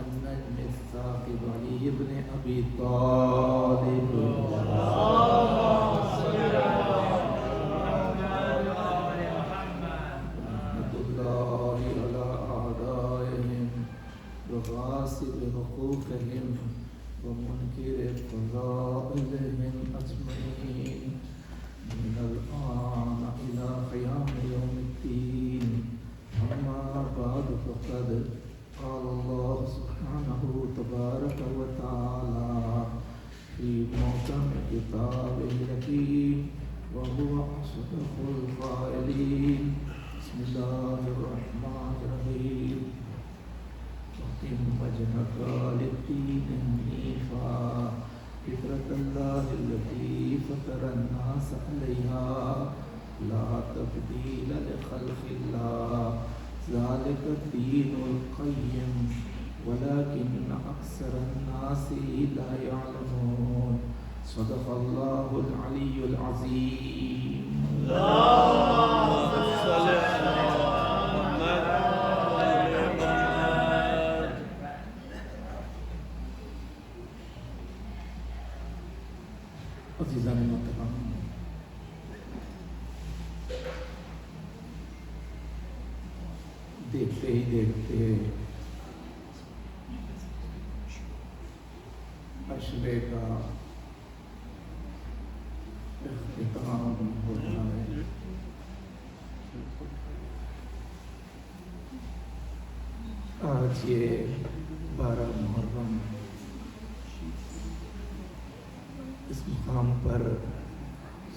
النجم الثاقب علي بن أبي طالب رحمة الله على أعدائهم وغاصب حقوقهم ومنكر فضائلهم أجمعين من الآن إلى قيام يوم الدين. أما بعد فقد قال الله سبحانه تبارك وتعالى في محكم كتابه الحكيم وهو أصدق القائلين. بسم الله الرحمن الرحيم. وأقم وجهك للدين حنيفا فطرة الله التي فطر الناس عليها لا تبديل لخلق الله ذلك الدين القيم ولكن أكثر الناس لا يعلمون. صدق الله العلي العظيم. اللهم صل على محمد. عزیزان محترم، دیکھتے ہی دیکھتے عشرے کا اختتام ہو رہا ہے. آج یہ 12 محرم اس مقام پر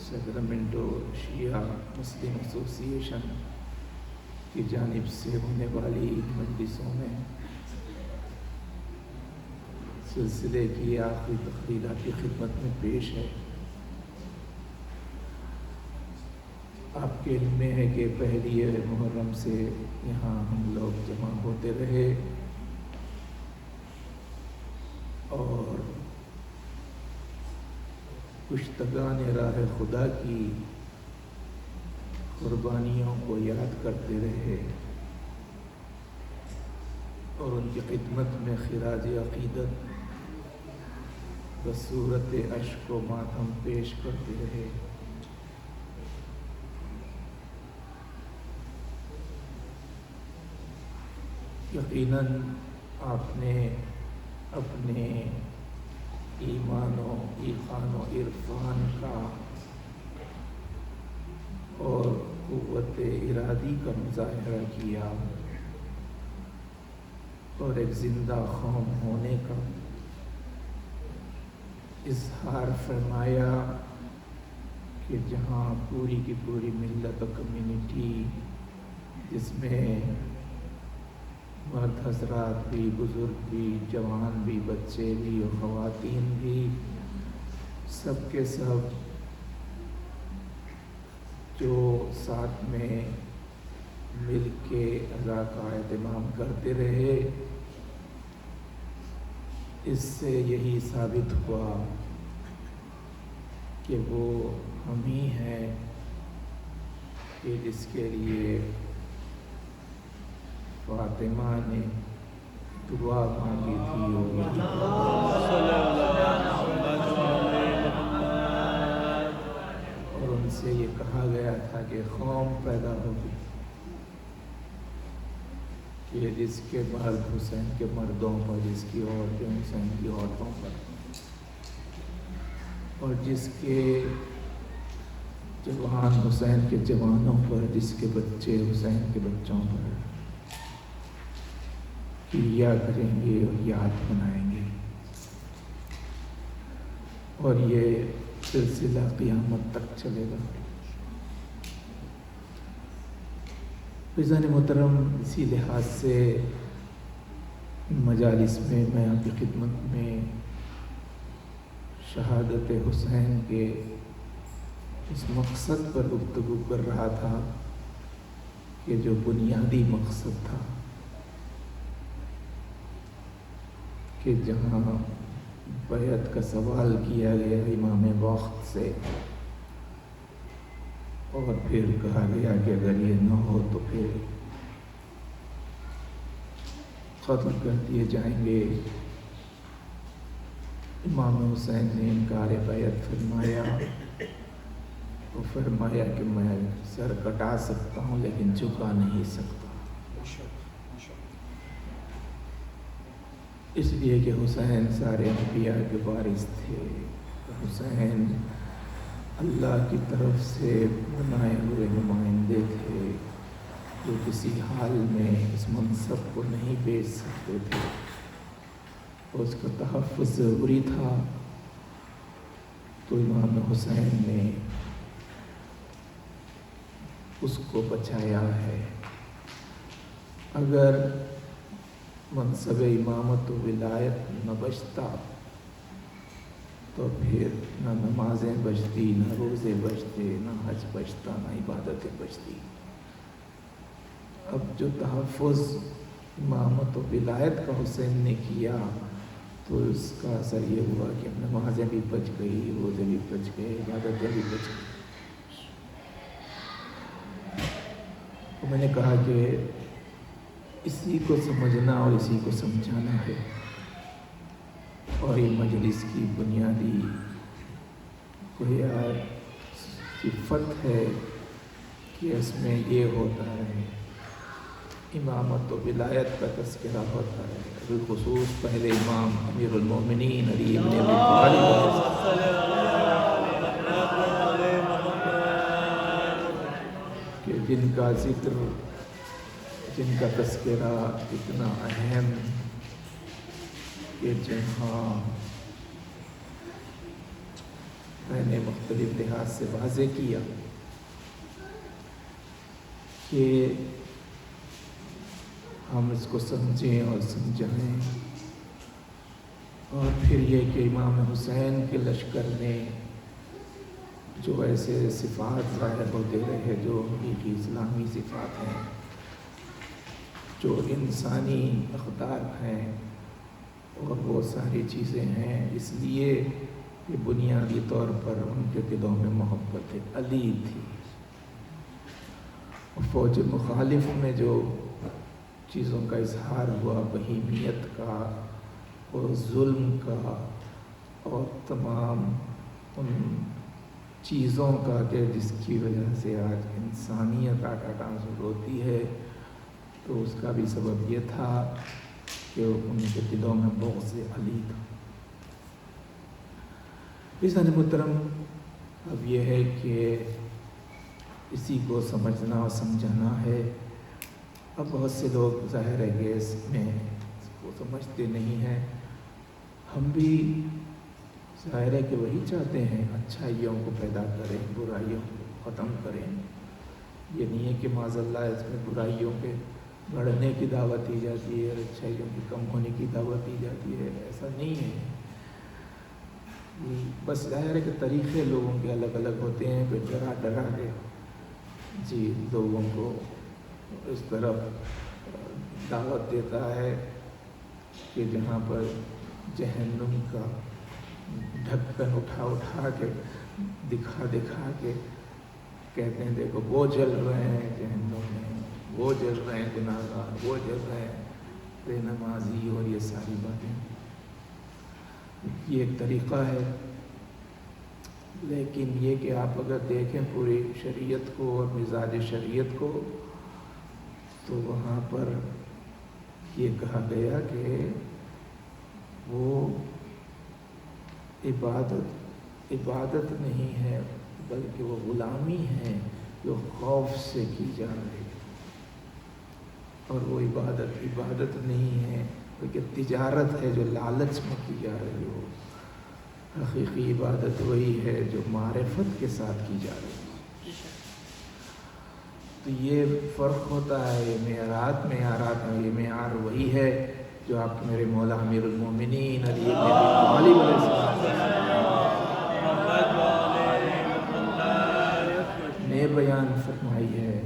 سیکرامنٹو شیعہ مسلم ایسوسی ایشن کی جانب سے ہونے والی مجلسوں میں سلسلے کی آخری تقریرات کی خدمت میں پیش ہے. آپ کے علم میں ہے کہ پہلی محرم سے یہاں ہم لوگ جمع ہوتے رہے اور کشتگان راہ خدا کی قربانیوں کو یاد کرتے رہے اور ان کی خدمت میں خراج عقیدت بصورت اشک و ماتم پیش کرتے رہے. یقیناً آپ نے اپنے ایمان و ایقان و عرفان کا اور قوت ارادی کا مظاہرہ کیا اور ایک زندہ قوم ہونے کا اظہار فرمایا کہ جہاں پوری کی پوری ملت و کمیونٹی جس میں مرد حضرات بھی، بزرگ بھی، جوان بھی، بچے بھی اور خواتین بھی، سب کے سب جو ساتھ میں مل کے اذا کا اہتمام کرتے رہے، اس سے یہی ثابت ہوا کہ وہ ہم ہی ہیں کہ جس کے لیے فاطمہ نے دعا مانگی تھی اور ان سے یہ کہا گیا تھا کہ قوم پیدا ہوگی کہ جس کے مرد حسین کے مردوں پر، جس کی عورتیں حسین کی عورتوں پر، اور جس کے جوان حسین کے جوانوں پر، جس کے بچے حسین کے بچوں پر کیا کریں گے اور یاد بنائیں گے. اور یہ سلسلہ قیامت تک چلے گا. عزیزان محترم، اسی لحاظ سے مجالس میں میں آپ کی خدمت میں شہادت حسین کے اس مقصد پر گفتگو کر رہا تھا کہ جو بنیادی مقصد تھا کہ جہاں بیعت کا سوال کیا گیا امام وقت سے اور پھر کہا گیا کہ اگر یہ نہ ہو تو پھر ختم کر دیے جائیں گے۔ امام حسین نے انکار بیعت فرمایا، وہ فرمایا کہ میں سر کٹا سکتا ہوں لیکن جھکا نہیں سکتا، اس لیے کہ حسین سارے انبیاء کے وارث تھے۔ حسین اللہ کی طرف سے بنائے ہوئے نمائندے تھے جو کسی حال میں اس منصب کو نہیں بیچ سکتے تھے، اس کا تحفظ ضروری تھا۔ تو امام حسین نے اس کو بچایا ہے۔ اگر منصب امامت و ولایت نہ بچتا تو پھر نہ نمازیں بچتی، نہ روزے بچتے، نہ حج بچتا، نہ عبادتیں بچتی۔ اب جو تحفظ امامت و ولایت کا حسین نے کیا تو اس کا اثر یہ ہوا کہ نمازیں بھی بچ گئی، روزے بھی بچ گئے، عبادتیں بھی بچ گئی۔ تو میں نے کہا کہ اسی کو سمجھنا اور اسی کو سمجھانا ہے، اور یہ مجلس کی بنیادی کوئی صفت ہے کہ اس میں یہ ہوتا ہے، امامت و ولایت کا تذکرہ ہوتا ہے، بالخصوص پہلے امام امیر المومنین علی ابن ابی طالب کہ جن کا ذکر، جن کا تذکرہ اتنا اہم کہ جہاں میں نے مختلف لحاظ سے واضح کیا کہ ہم اس کو سمجھیں اور سمجھائیں، اور پھر یہ کہ امام حسین کے لشکر نے جو ایسے صفات ظاہر ہوتے رہے جو حقیقی اسلامی صفات ہیں، جو انسانی اقدار ہیں، اور وہ ساری چیزیں ہیں، اس لیے یہ بنیادی طور پر ان کے دلوں میں محبت علی تھی۔ فوج مخالف میں جو چیزوں کا اظہار ہوا، بہیمیت کا اور ظلم کا اور تمام ان چیزوں کا کہ جس کی وجہ سے آج انسانیت ٹاٹا ہوتی ہے، تو اس کا بھی سبب یہ تھا کہ ان کے دلوں میں بغض علی تھا۔ عزیزان محترم، اب یہ ہے کہ اسی کو سمجھنا اور سمجھانا ہے۔ اب بہت سے لوگ ظاہر ہے کہ اس میں اس کو سمجھتے نہیں ہیں، ہم بھی ظاہر ہے کہ وہی چاہتے ہیں، اچھائیوں کو پیدا کریں، برائیوں کو ختم کریں۔ یہ نہیں ہے کہ معاذ اللہ اس میں برائیوں کے بڑھنے کی دعوت دی جاتی ہے اور اچھائیوں کی کم ہونے کی دعوت دی جاتی ہے، ایسا نہیں ہے۔ بس ظاہر ہے کہ طریقے لوگوں کے الگ الگ ہوتے ہیں، کوئی ڈرا ڈرا کے جی لوگوں کو اس طرف دعوت دیتا ہے کہ جہاں پر جہنم کا ڈھکن اٹھا کے دکھا کے کہتے ہیں دیکھو وہ جل رہے ہیں جہنم میں، وہ جل رہے ہیں گناہگار، وہ جل رہے ہیں بے نمازی، اور یہ ساری باتیں، یہ ایک طریقہ ہے۔ لیکن یہ کہ آپ اگر دیکھیں پوری شریعت کو اور مزاج شریعت کو، تو وہاں پر یہ کہا گیا کہ وہ عبادت نہیں ہے بلکہ وہ غلامی ہے جو خوف سے کی جا رہی ہے، اور وہ عبادت نہیں ہے بلکہ تجارت ہے جو لالچ میں کی جا رہی ہو۔ حقیقی عبادت وہی ہے جو معرفت کے ساتھ کی جا رہی ہے۔ تو یہ فرق ہوتا ہے، یہ معیارات میں یہ معیار وہی ہے جو آپ کے میرے مولا امیر المومنین علی ابن ابی طالب علیہ السلام نے بیان فرمائی ہے،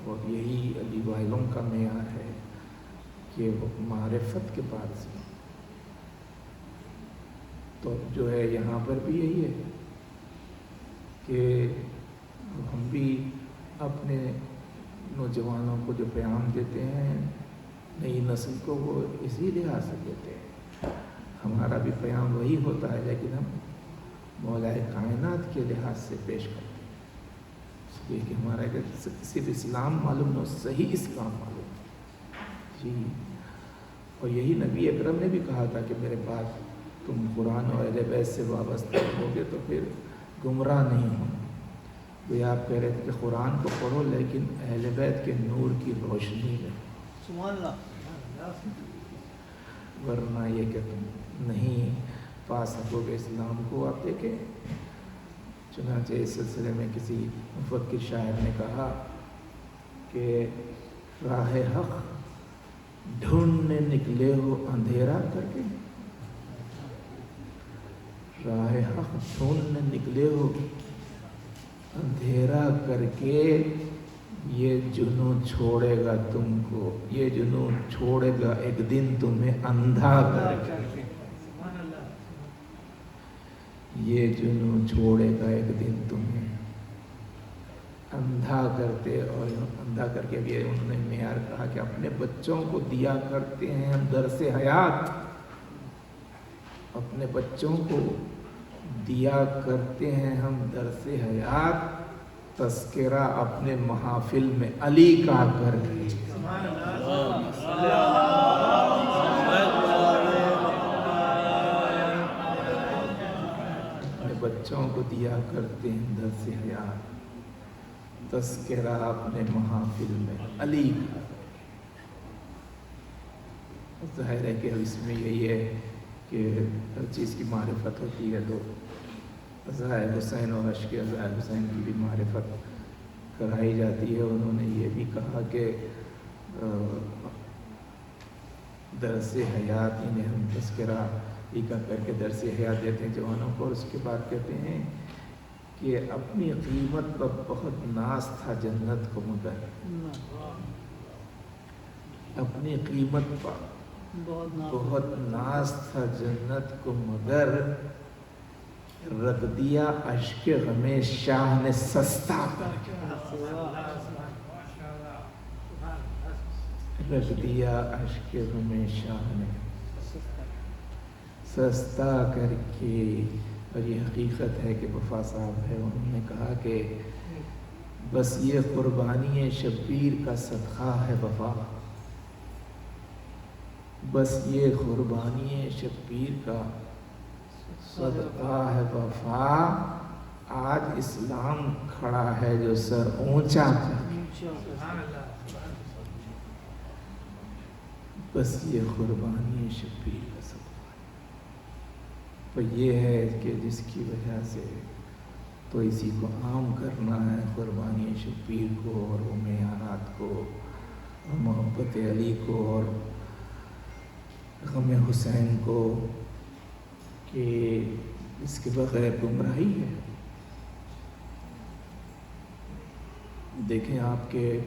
اور یہی علی والوں کا معیار ہے کہ وہ معرفت کے بعد سے، تو جو ہے یہاں پر بھی یہی ہے کہ ہم بھی اپنے نوجوانوں کو جو پیغام دیتے ہیں نئی نسل کو وہ اسی لحاظ سے دیتے ہیں. ہمارا بھی پیام وہی ہوتا ہے لیکن ہم مولا کائنات کے لحاظ سے پیش کرتے ہیں. اس لیے کہ ہمارا صرف اسلام معلوم نہ، صحیح اسلام معلوم جی. اور یہی نبی اکرم نے بھی کہا تھا کہ میرے بعد تم قرآن اور اہل بیت سے وابستہ ہوگے تو پھر گمراہ نہیں ہونا. تو آپ کہہ رہے تھے کہ قرآن کو پڑھو لیکن اہل بیت کے نور کی روشنی میں، سبحان اللہ، ورنہ یہ کہ تم نہیں پا سکو گے اسلام کو. آپ دیکھیں چنانچہ اس سلسلے میں کسی مفکر شاعر نے کہا کہ راہ حق ڈھونڈنے نکلے ہو اندھیرا کر کے، راہ حق ڈھونڈنے نکلے ہو اندھیرا کر کے، یہ جنون چھوڑے گا تم کو، یہ جنون چھوڑے گا ایک دن تمہیں اندھا کر کے، یہ جنون چھوڑے گا ایک دن تمہیں اندھا کرتے. اور اندھا کر کے بھی انہوں نے معیار کہا کہ اپنے بچوں کو دیا کرتے ہیں ہم درس حیات، اپنے بچوں کو دیا کرتے ہیں ہم درس حیات، تذکرہ اپنے محافل میں علی کا کر کے. اپنے بچوں کو دیا کرتے ہیں درس حیات، تذکرہ اپنے محافل میں علی کا. ظاہر ہے کہ اس میں یہی ہے کہ ہر چیز کی معرفت ہوتی ہے تو عزائے حسین اور عشق عزائے حسین کی بھی معرفت کرائی جاتی ہے. انہوں نے یہ بھی کہا کہ درس حیات انہیں ہم تذکرہ ہی کا کر کے درس حیات دیتے ہیں جوانوں کو. اور اس کے بعد کہتے ہیں کہ اپنی قیمت پر بہت ناز تھا جنت کو، مگر اپنی قیمت پر بہت ناز تھا جنت کو، مگر رکھ دیا اشک غم شاہ نے سستا کر کے، رکھ دیا اشک غم شاہ نے سستا کر کے. اور یہ حقیقت ہے کہ وفا صاحب ہے، انہوں نے کہا کہ بس یہ قربانی شبیر کا صدقہ ہے وفا، بس یہ قربانی شبیر کا صدقہ ہے وفا، آج اسلام کھڑا ہے جو سر اونچا کر، بس یہ قربانی شبیر کا صدقہ. تو یہ ہے کہ جس کی وجہ سے تو اسی کو عام کرنا ہے، قربانی شبیر کو اور وہ معیارات کو اور محبت علی کو اور غم حسین کو، کہ اس کے بغیر گمراہی ہے. دیکھیں آپ کے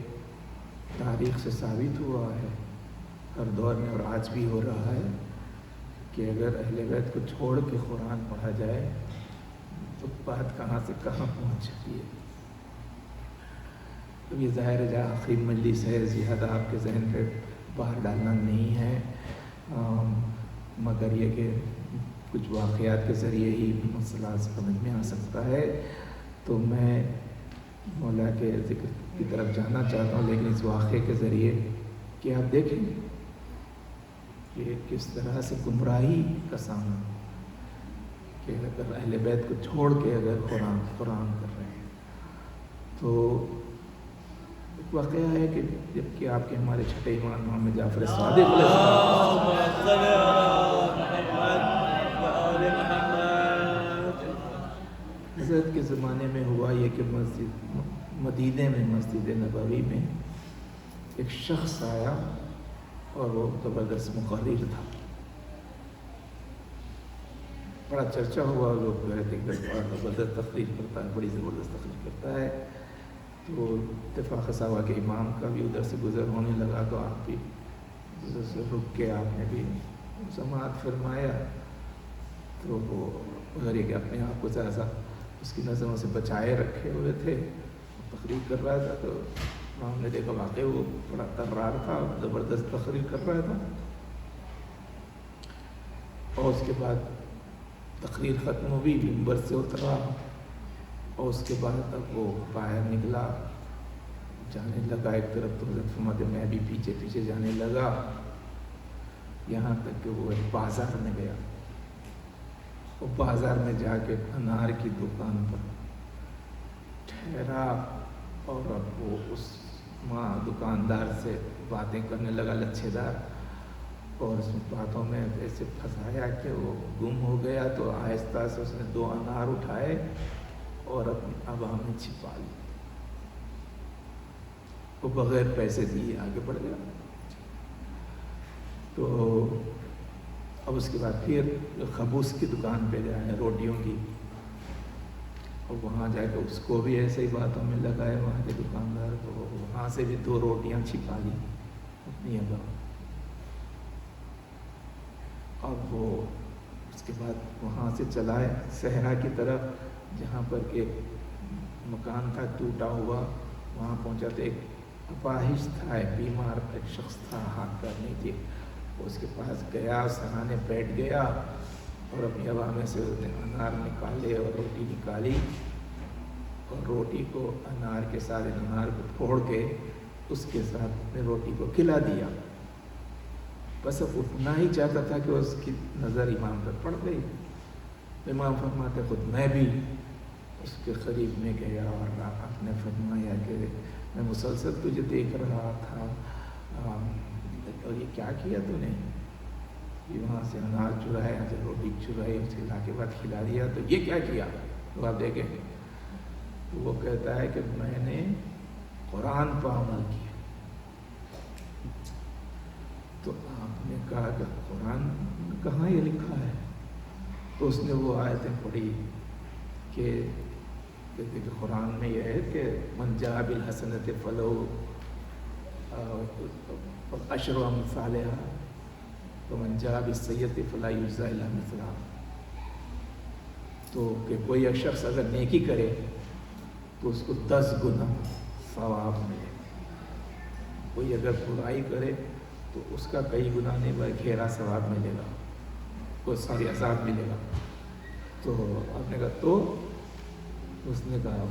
تاریخ سے ثابت ہوا ہے ہر دور میں اور آج بھی ہو رہا ہے کہ اگر اہل بیت کو چھوڑ کے قرآن پڑھا جائے تو بات کہاں سے کہاں پہنچ جاتی ہے. اب یہ ظاہر ہے جہاں آخری مجلس ہے، زیادہ آپ کے ذہن پہ باہر ڈالنا نہیں ہے، مگر یہ کہ کچھ واقعات کے ذریعے ہی مسئلہ سمجھ میں آ سکتا ہے. تو میں مولا کے ذکر کی طرف جانا چاہتا ہوں، لیکن اس واقعے کے ذریعے کہ آپ دیکھیں کہ کس طرح سے گمراہی کا سامنا، کہ اگر اہل بیت کو چھوڑ کے اگر قرآن کر رہے ہیں تو ایک واقعہ ہے کہ جب کہ آپ کے ہمارے چھٹے امام محمد جعفر صادق علیہ حضرت کے زمانے میں ہوا یہ کہ مدینے میں مسجد نبوی میں ایک شخص آیا اور وہ زبردست مقرر تھا، بڑا چرچا ہوا، لوگ کہہ رہے تھے کہ بڑا زبردست تقریر کرتا ہے، بڑی زبردست تقریر کرتا ہے. تو اتفاق ایسا ہوا کہ امام کا بھی ادھر سے گزر ہونے لگا تو آپ بھی ادھر سے رک کے آپ نے بھی سماعت فرمایا. تو وہ ادھر کہ اپنے آپ کو ذرا سا اس کی نظروں سے بچائے رکھے ہوئے تھے، تقریر کر رہا تھا. تو ہم نے دیکھا واقعی وہ بڑا ترار تھا، زبردست تقریر کر رہا تھا. اور اس کے بعد تقریر ختم ہوئی، ممبر سے اترا اور اس کے بعد اب وہ باہر نکلا، جانے لگا ایک طرف، تو حضرت فرماتے میں بھی پیچھے پیچھے جانے لگا، یہاں تک کہ وہ ایک بازار میں گیا. وہ بازار میں جا کے انار کی دکان پر ٹھہرا اور اب وہ اس وہاں دکاندار سے باتیں کرنے لگا لچھے دار، اور اس باتوں میں ایسے پھنسایا کہ وہ گم ہو گیا. تو آہستہ سے اس نے 2 انار اٹھائے اور اپنی ابا میں چھپا لی. وہ بغیر پیسے دیے آگے بڑھ گیا. تو اب اس کے بعد پھر خبوص کی دکان پہ گئے روٹیوں کی، اور وہاں جا کے اس کو بھی ایسے ہی باتوں میں لگائے وہاں کے دکاندار کو. وہاں سے بھی 2 روٹیاں چھپا لی اپنی ابا. اب وہ اس کے بعد وہاں سے چلائے صحرا کی طرف، جہاں پر کہ مکان تھا ٹوٹا ہوا. وہاں پہنچا تو ایک اپاہج تھا، ایک بیمار ایک شخص تھا، ہاتھ پیر نہیں تھے. اس کے پاس گیا، سرانے بیٹھ گیا اور اپنی ابا میں سے اس نے انار نکالے اور روٹی نکالی، اور روٹی کو انار کے ساتھ انار کو پھوڑ کے اس کے ساتھ اپنے روٹی کو کھلا دیا. بس اب اتنا ہی چاہتا تھا کہ اس کی نظر امام پر پڑ گئی. امام فرماتے خود میں بھی اس کے قریب میں گیا اور آپ نے فرمایا کہ میں مسلسل تجھے دیکھ رہا تھا، اور یہ کیا کیا تو نے؟ یہ وہاں سے انار چرائے، یہاں سے روٹی چرائی، اس کے لا کے بعد کھلا دیا، تو یہ کیا کیا؟ تو آپ دیکھیں، تو وہ کہتا ہے کہ میں نے قرآن پر عمل کیا. تو آپ نے کہا کہ قرآن کہاں یہ لکھا ہے؟ تو اس نے وہ آیتیں پڑھی کہ کہتے کہ قرآن میں یہ ہے کہ من جاء بالحسنۃ فلہ عشر امثالها ومن جاء بالسیئۃ فلا یجزی الا مثلہا. تو کہ کوئی ایک شخص اگر نیکی کرے تو اس کو 10 گنا ثواب ملے، کوئی اگر برائی کرے تو اس کا کئی گنا نہیں بلکہ گھیرا ثواب ملے گا، کوئی ساری عذاب ملے گا. تو آپ نے کہا تو اس نے کہا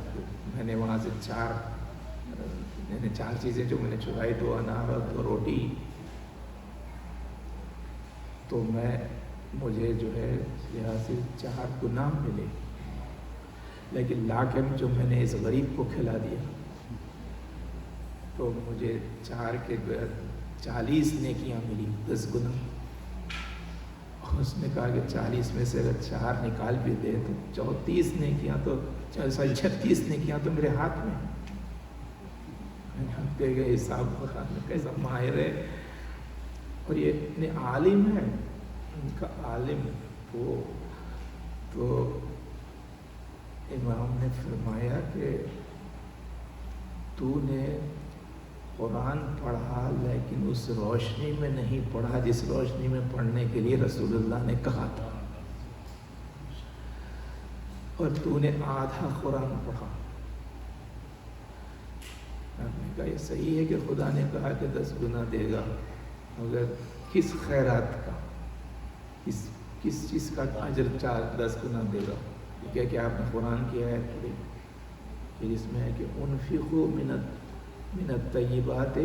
میں نے وہاں سے 4 چیزیں جو میں نے چرائی، 2 انار اور 2 روٹی، تو مجھے جو ہے یہاں سے 4 گناہ ملے، لیکن لا کے جو میں نے اس غریب کو کھلا دیا تو مجھے 4 کے 40 نیکیاں ملی، 10 گنا. اور اس نے کہا کہ 40 میں سے اگر 4 نکال بھی دے تو 34 نیکیاں تو 36 نیکیاں تو میرے ہاتھ میں ہیں. کہ گئے حساب قرآن میں کیسا ماہر ہے، اور یہ اتنے عالم ہے، ان کا عالم وہ. تو امام نے فرمایا کہ تو نے قرآن پڑھا لیکن اس روشنی میں نہیں پڑھا جس روشنی میں پڑھنے کے لیے رسول اللہ نے کہا تھا، اور تو نے آدھا قرآن پڑھا. آپ نے کہا یہ صحیح ہے کہ خدا نے کہا کہ 10 گنا دے گا، مگر کس خیرات کا، کس چیز کا اجر 10 گنا دے گا؟ یہ کہ آپ نے قرآن کی آیت پڑھی کہ جس میں ہے کہ انفقوا من الطیبات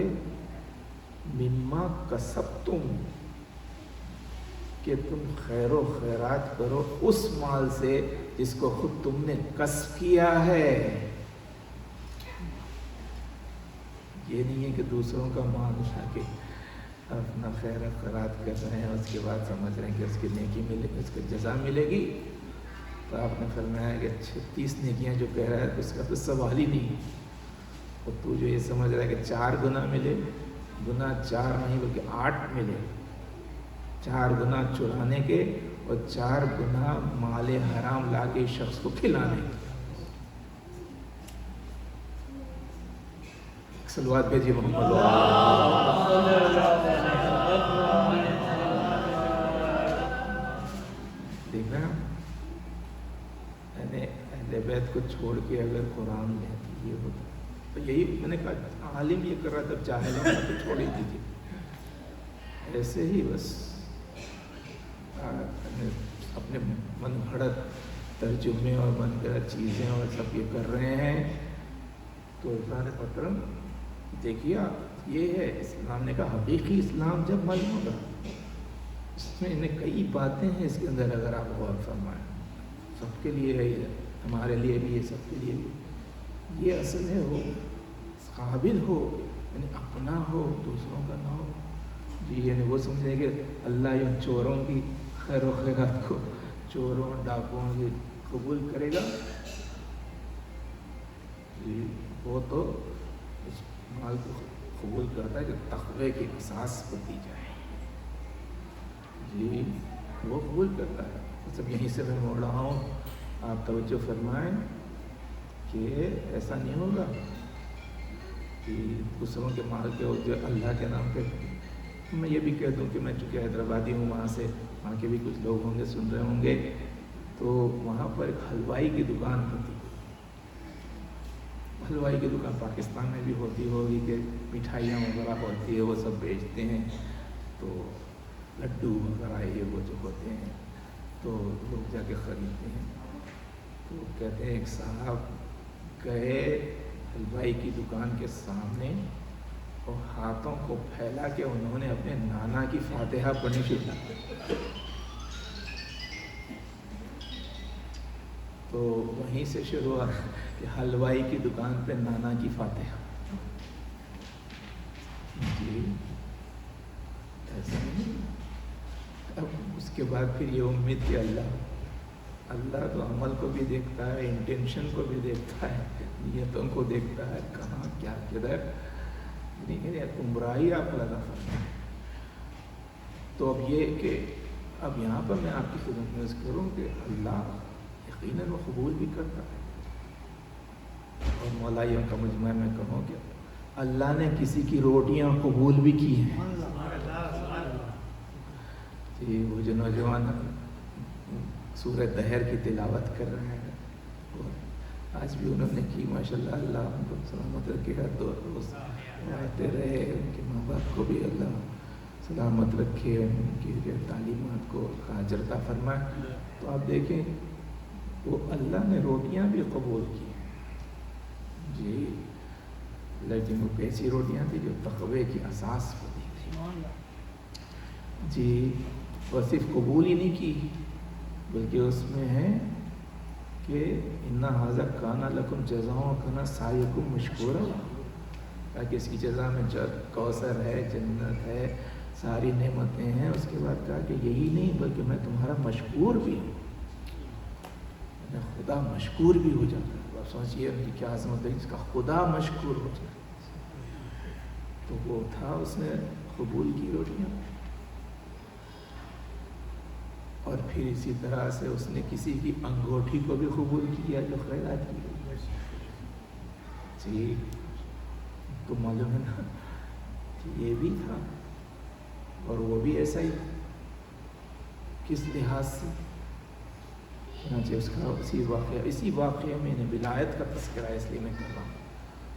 مما کسبتم، کہ تم خیر و خیرات کرو اس مال سے جس کو خود تم نے کسب کیا ہے. یہ نہیں ہے کہ دوسروں کا مال اٹھا کے اپنا خیر و خیرات کر رہے ہیں، اس کے بعد سمجھ رہے ہیں کہ اس کی نیکی ملے گی، اس کی جزا ملے گی. تو آپ نے فرمایا کہ 36 نیکیاں جو کہہ رہا ہے اس کا تو سوال ہی نہیں. اور تو جو یہ سمجھ رہا ہے کہ 4 گنا ملے، گنا 4 نہیں بلکہ 8 ملے. 4 گنا چرانے کے اور 4 گنا مال حرام لا کے شخص کو کھلانے کے. صلوات بھیجیے محمد. دیکھنا یعنی اہل بیت کو چھوڑ کے اگر قرآن لیتے یہ ہوتا. تو یہی میں نے کہا عالم یہ کر رہا تھا، جاہلوں کا تو چھوڑ ہی دیجیے. ایسے ہی بس اپنے من گھڑت ترجمے اور من گھڑت چیزیں اور سب یہ کر رہے ہیں. تو عزیزان محترم دیکھیے آپ، یہ ہے اسلام نے کہا حقیقی اسلام جب معلوم ہوگا. اس میں انہیں کئی باتیں ہیں اس کے اندر، اگر آپ غور فرمائیں. سب کے لیے ہے یہ، ہمارے لیے بھی ہے، سب کے لیے بھی. یہ اصل ہے وہ قابل ہو، یعنی اپنا ہو، دوسروں کا نہ ہو. جی یعنی وہ سمجھیں کہ اللہ یہ چوروں کی خیر و خیرات کو، چوروں ڈاکوؤں کی قبول کرے گا. جی وہ تو اس مال کو قبول کرتا ہے جو تقوی کے احساس کو دی جائے. جی وہ قبول کرتا ہے. سب یہیں سے میں موڑ رہا ہوں، آپ توجہ فرمائیں کہ ایسا نہیں ہوگا کہ دوسروں کے مال کے جو اللہ کے نام پہ. میں یہ بھی کہہ دوں کہ میں چونکہ حیدرآبادی ہوں، وہاں کے بھی کچھ لوگ ہوں گے سن رہے ہوں گے. تو وہاں پر ایک حلوائی کی دکان ہوتی. حلوائی کی دکان پاکستان میں بھی ہوتی ہوگی کہ مٹھائیاں وغیرہ ہوتی ہے، وہ سب بیچتے ہیں. تو لڈو وغیرہ یہ وہ جو ہوتے ہیں تو لوگ جا کے خریدتے ہیں. تو کہتے ہیں ایک صاحب گئے حلوائی کی دکان کے سامنے اور ہاتھوں کو پھیلا کے انہوں نے اپنے نانا کی فاتحہ پڑھنی شروع کی. تو وہیں سے شروع ہوا کہ حلوائی کی دکان پہ نانا کی فاتحہ. جی ایسا نہیں. اب اس کے بعد پھر یہ امید کہ اللہ تو عمل کو بھی دیکھتا ہے، انٹینشن کو بھی دیکھتا ہے، نیتوں کو دیکھتا ہے، کہاں کیا کدھر. لیکن گمراہی آپ لگا فرمائیں. تو اب یہ کہ اب یہاں پر میں آپ کی خدمت میں عرض کروں کہ اللہ یقیناً وہ قبول بھی کرتا ہے. اور مولائیوں کا مجمع میں کہوں کہ اللہ نے کسی کی روٹیاں قبول بھی کی ہیں. جی وہ جو نوجوان سورہ دہر کی تلاوت کر رہے ہیں، آج بھی انہوں نے کی ماشاءاللہ. اللہ ان کو سلامت رکھے گا. دو روز آتے رہے، ان کے ماں باپ کو بھی اللہ سلامت رکھے، ان کی تعلیمات کو اجر عطا فرمائے. تو آپ دیکھیں وہ اللہ نے روٹیاں بھی قبول کی ہیں. جی لیکن وہ کیسی روٹیاں تھیں جو تقوی کی اساس ہوتی تھی. جی وہ صرف قبول ہی نہیں کی بلکہ اس میں ہے کہ اِنَّ هَذَا كَانَ لَكُمْ جَزَاءً وَكَانَ سَعْيُكُمْ مَشْكُورًا. تاکہ اس کی جزا میں کوثر ہے، جنت ہے، ساری نعمتیں ہیں. اس کے بعد کہا کہ یہی نہیں بلکہ میں تمہارا مشکور بھی ہوں. میں خدا مشکور بھی ہو جاتا ہے. آپ سوچیے ان کی کیا عظمت ہے، اس کا خدا مشکور ہو جاتا ہے. تو وہ تھا، اس نے قبول کی روٹیاں. اور پھر اسی طرح سے اس نے کسی کی انگوٹھی کو بھی قبول کیا جو خیرات کی گئی. جی تو معلوم ہے نا یہ بھی تھا. اور وہ بھی ایسا ہی کس لحاظ سے. چنانچہ اس کا اسی واقعے میں نے ولایت کا تذکرہ اس لیے میں کر رہا ہوں.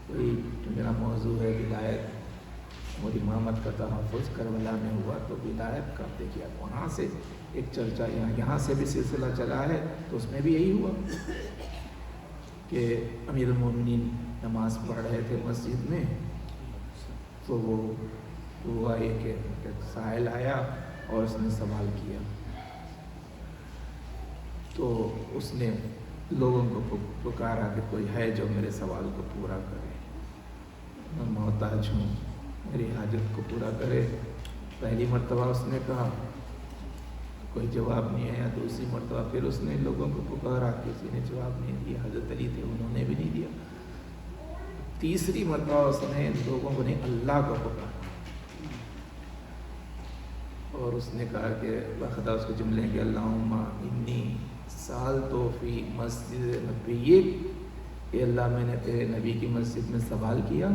وہی جو میرا موضوع ہے ولایت اور امامت کا تحفظ کربلا میں ہوا. تو ولایت کا دیکھیے وہاں سے ایک چرچا یہاں سے بھی سلسلہ چلا ہے. تو اس میں بھی یہی ہوا کہ امیر المومنین نماز پڑھ رہے تھے مسجد میں. تو وہ ہوا یہ کہ سائل آیا اور اس نے سوال کیا. تو اس نے لوگوں کو پکارا کہ کوئی ہے جو میرے سوال کو پورا کرے. میں محتاج ہوں، میری حاجت کو پورا کرے. پہلی مرتبہ اس نے کہا، کوئی جواب نہیں آیا. دوسری مرتبہ پھر اس نے لوگوں کو پکارا، کسی نے جواب نہیں دیا. حضرت علی تھے، انہوں نے بھی نہیں دیا. تیسری مرتبہ اس نے لوگوں کو نہیں اللہ کو پکارا اور اس نے کہا کہ باخدا اس کے جملے کہ اللہم انی سألت فی مسجد نبیک، اے اللہ میں نے تیرے نبی کی مسجد میں سوال کیا،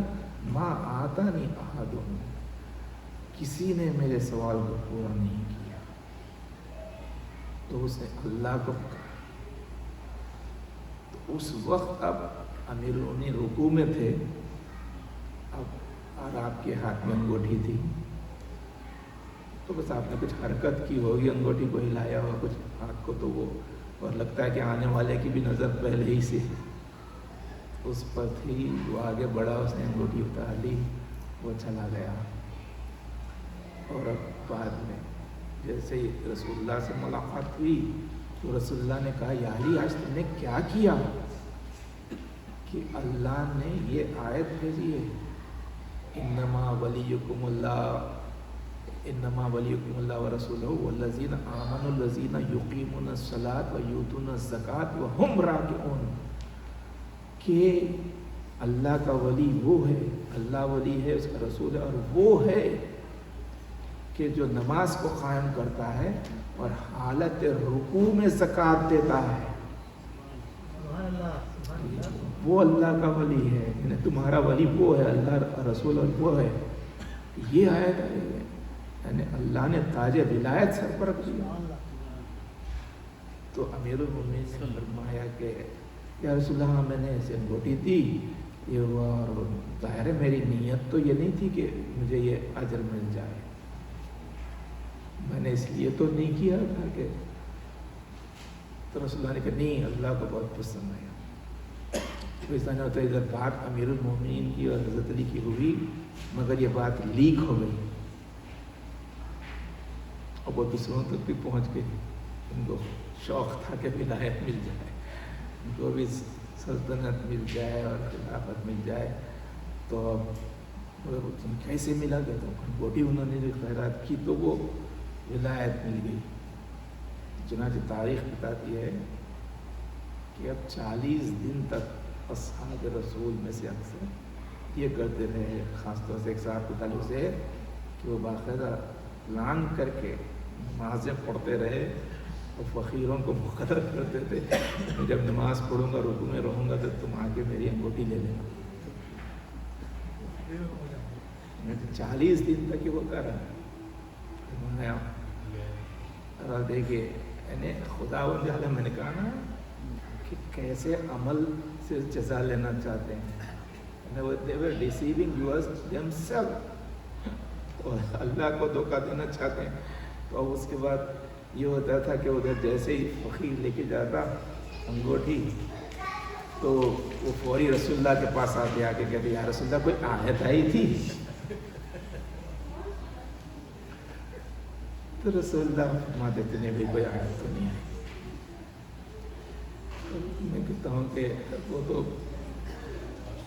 ما آتانی احد، کسی نے میرے سوال کو پورا نہیں کیا. تو اس نے اللہ کو پکارا. تو اس وقت اب امیر المومنین رکوع میں تھے اور آپ کے ہاتھ میں انگوٹھی تھی، تو بس آپ نے کچھ حرکت کی ہوگی، انگوٹھی کو ہلایا ہوا کچھ ہاتھ کو، تو وہ اور لگتا ہے کہ آنے والے کی بھی نظر پہلے ہی سے اس پر تھی، وہ آگے بڑھا، اس نے انگوٹھی اتار لی، وہ چلا گیا۔ اور اب بعد میں جیسے ہی رسول اللہ سے ملاقات ہوئی تو رسول اللہ نے کہا یا علی آج تم نے کیا کیا کہ اللہ نے یہ آیت بھیجی ہے انما ولیکم اللہ ورسولہ والذین آمنوا الذین یقیمون الصلاۃ ویؤتون الزکاۃ وہم راکعون، کہ اللہ کا ولی وہ ہے، اللہ ولی ہے، اس کا رسول ہے، اور وہ ہے کہ جو نماز کو قائم کرتا ہے اور حالت رکوع میں زکوٰۃ دیتا ہے، وہ اللہ کا ولی ہے، یعنی تمہارا ولی وہ ہے، اللہ رسول اور وہ ہے۔ یہ آیت ہے، یعنی اللہ نے تاج ولایت سر پر رکھ دیا۔ تو امیر المومنین نے فرمایا کہ یا رسول اللہ میں نے ایسے انگوٹھی دی یہ ہوا، اور ظاہر ہے میری نیت تو یہ نہیں تھی کہ مجھے یہ اجر مل جائے، میں نے اس لیے تو نہیں کیا تھا کہ، تو رسول اللہ نے کہا نہیں اللہ کو بہت پسند آیا۔ ایسا نہیں ہوتا ادھر بات امیر المومنین کی اور حضرت علی کی ہوئی، مگر یہ بات لیک ہو گئی اور وہ دوسروں تک بھی پہنچ گئی، ان کو شوق تھا کہ ولایت مل جائے، ان کو بھی سلطنت مل جائے اور خلافت مل جائے۔ تو تم کیسے ملا گیا تو انگوٹھی انہوں نے جو خیرات کی تو وہ ولایت مل گئی۔ چنانچہ تاریخ بتاتی ہے کہ اب 40 دن تک اصحاب رسول میں سے اکثر یہ کرتے رہے، خاص طور سے ایک صاحب کے تعلق سے کہ وہ باقاعدہ اعلان کر کے نمازیں پڑھتے رہے اور فقیروں کو مقرر کرتے تھے میں جب نماز پڑھوں گا رکوع میں رہوں گا تو تم آ کے میری انگوٹھی لے لینا۔ 40 دن تک یہ وہ کر رہا ہے۔ دیکھیے یعنی خدا و تعالیٰ میں نے کہا نا کہ کیسے عمل سے جزا لینا چاہتے ہیں، they were deceiving themselves، اور اللہ کو دھوکہ دینا چاہتے ہیں۔ تو اب اس کے بعد یہ ہوتا تھا کہ ادھر جیسے ہی فقیر لے کے جاتا انگوٹھی تو وہ فوری رسول اللہ کے پاس آتے آ کے کہتے یا رسول اللہ کوئی آیت آئی تھی؟ تو رسول اللہ فرماتے تھے نہیں بھائی کوئی آیت تو نہیں آئی۔ میں کہتا ہوں کہ وہ تو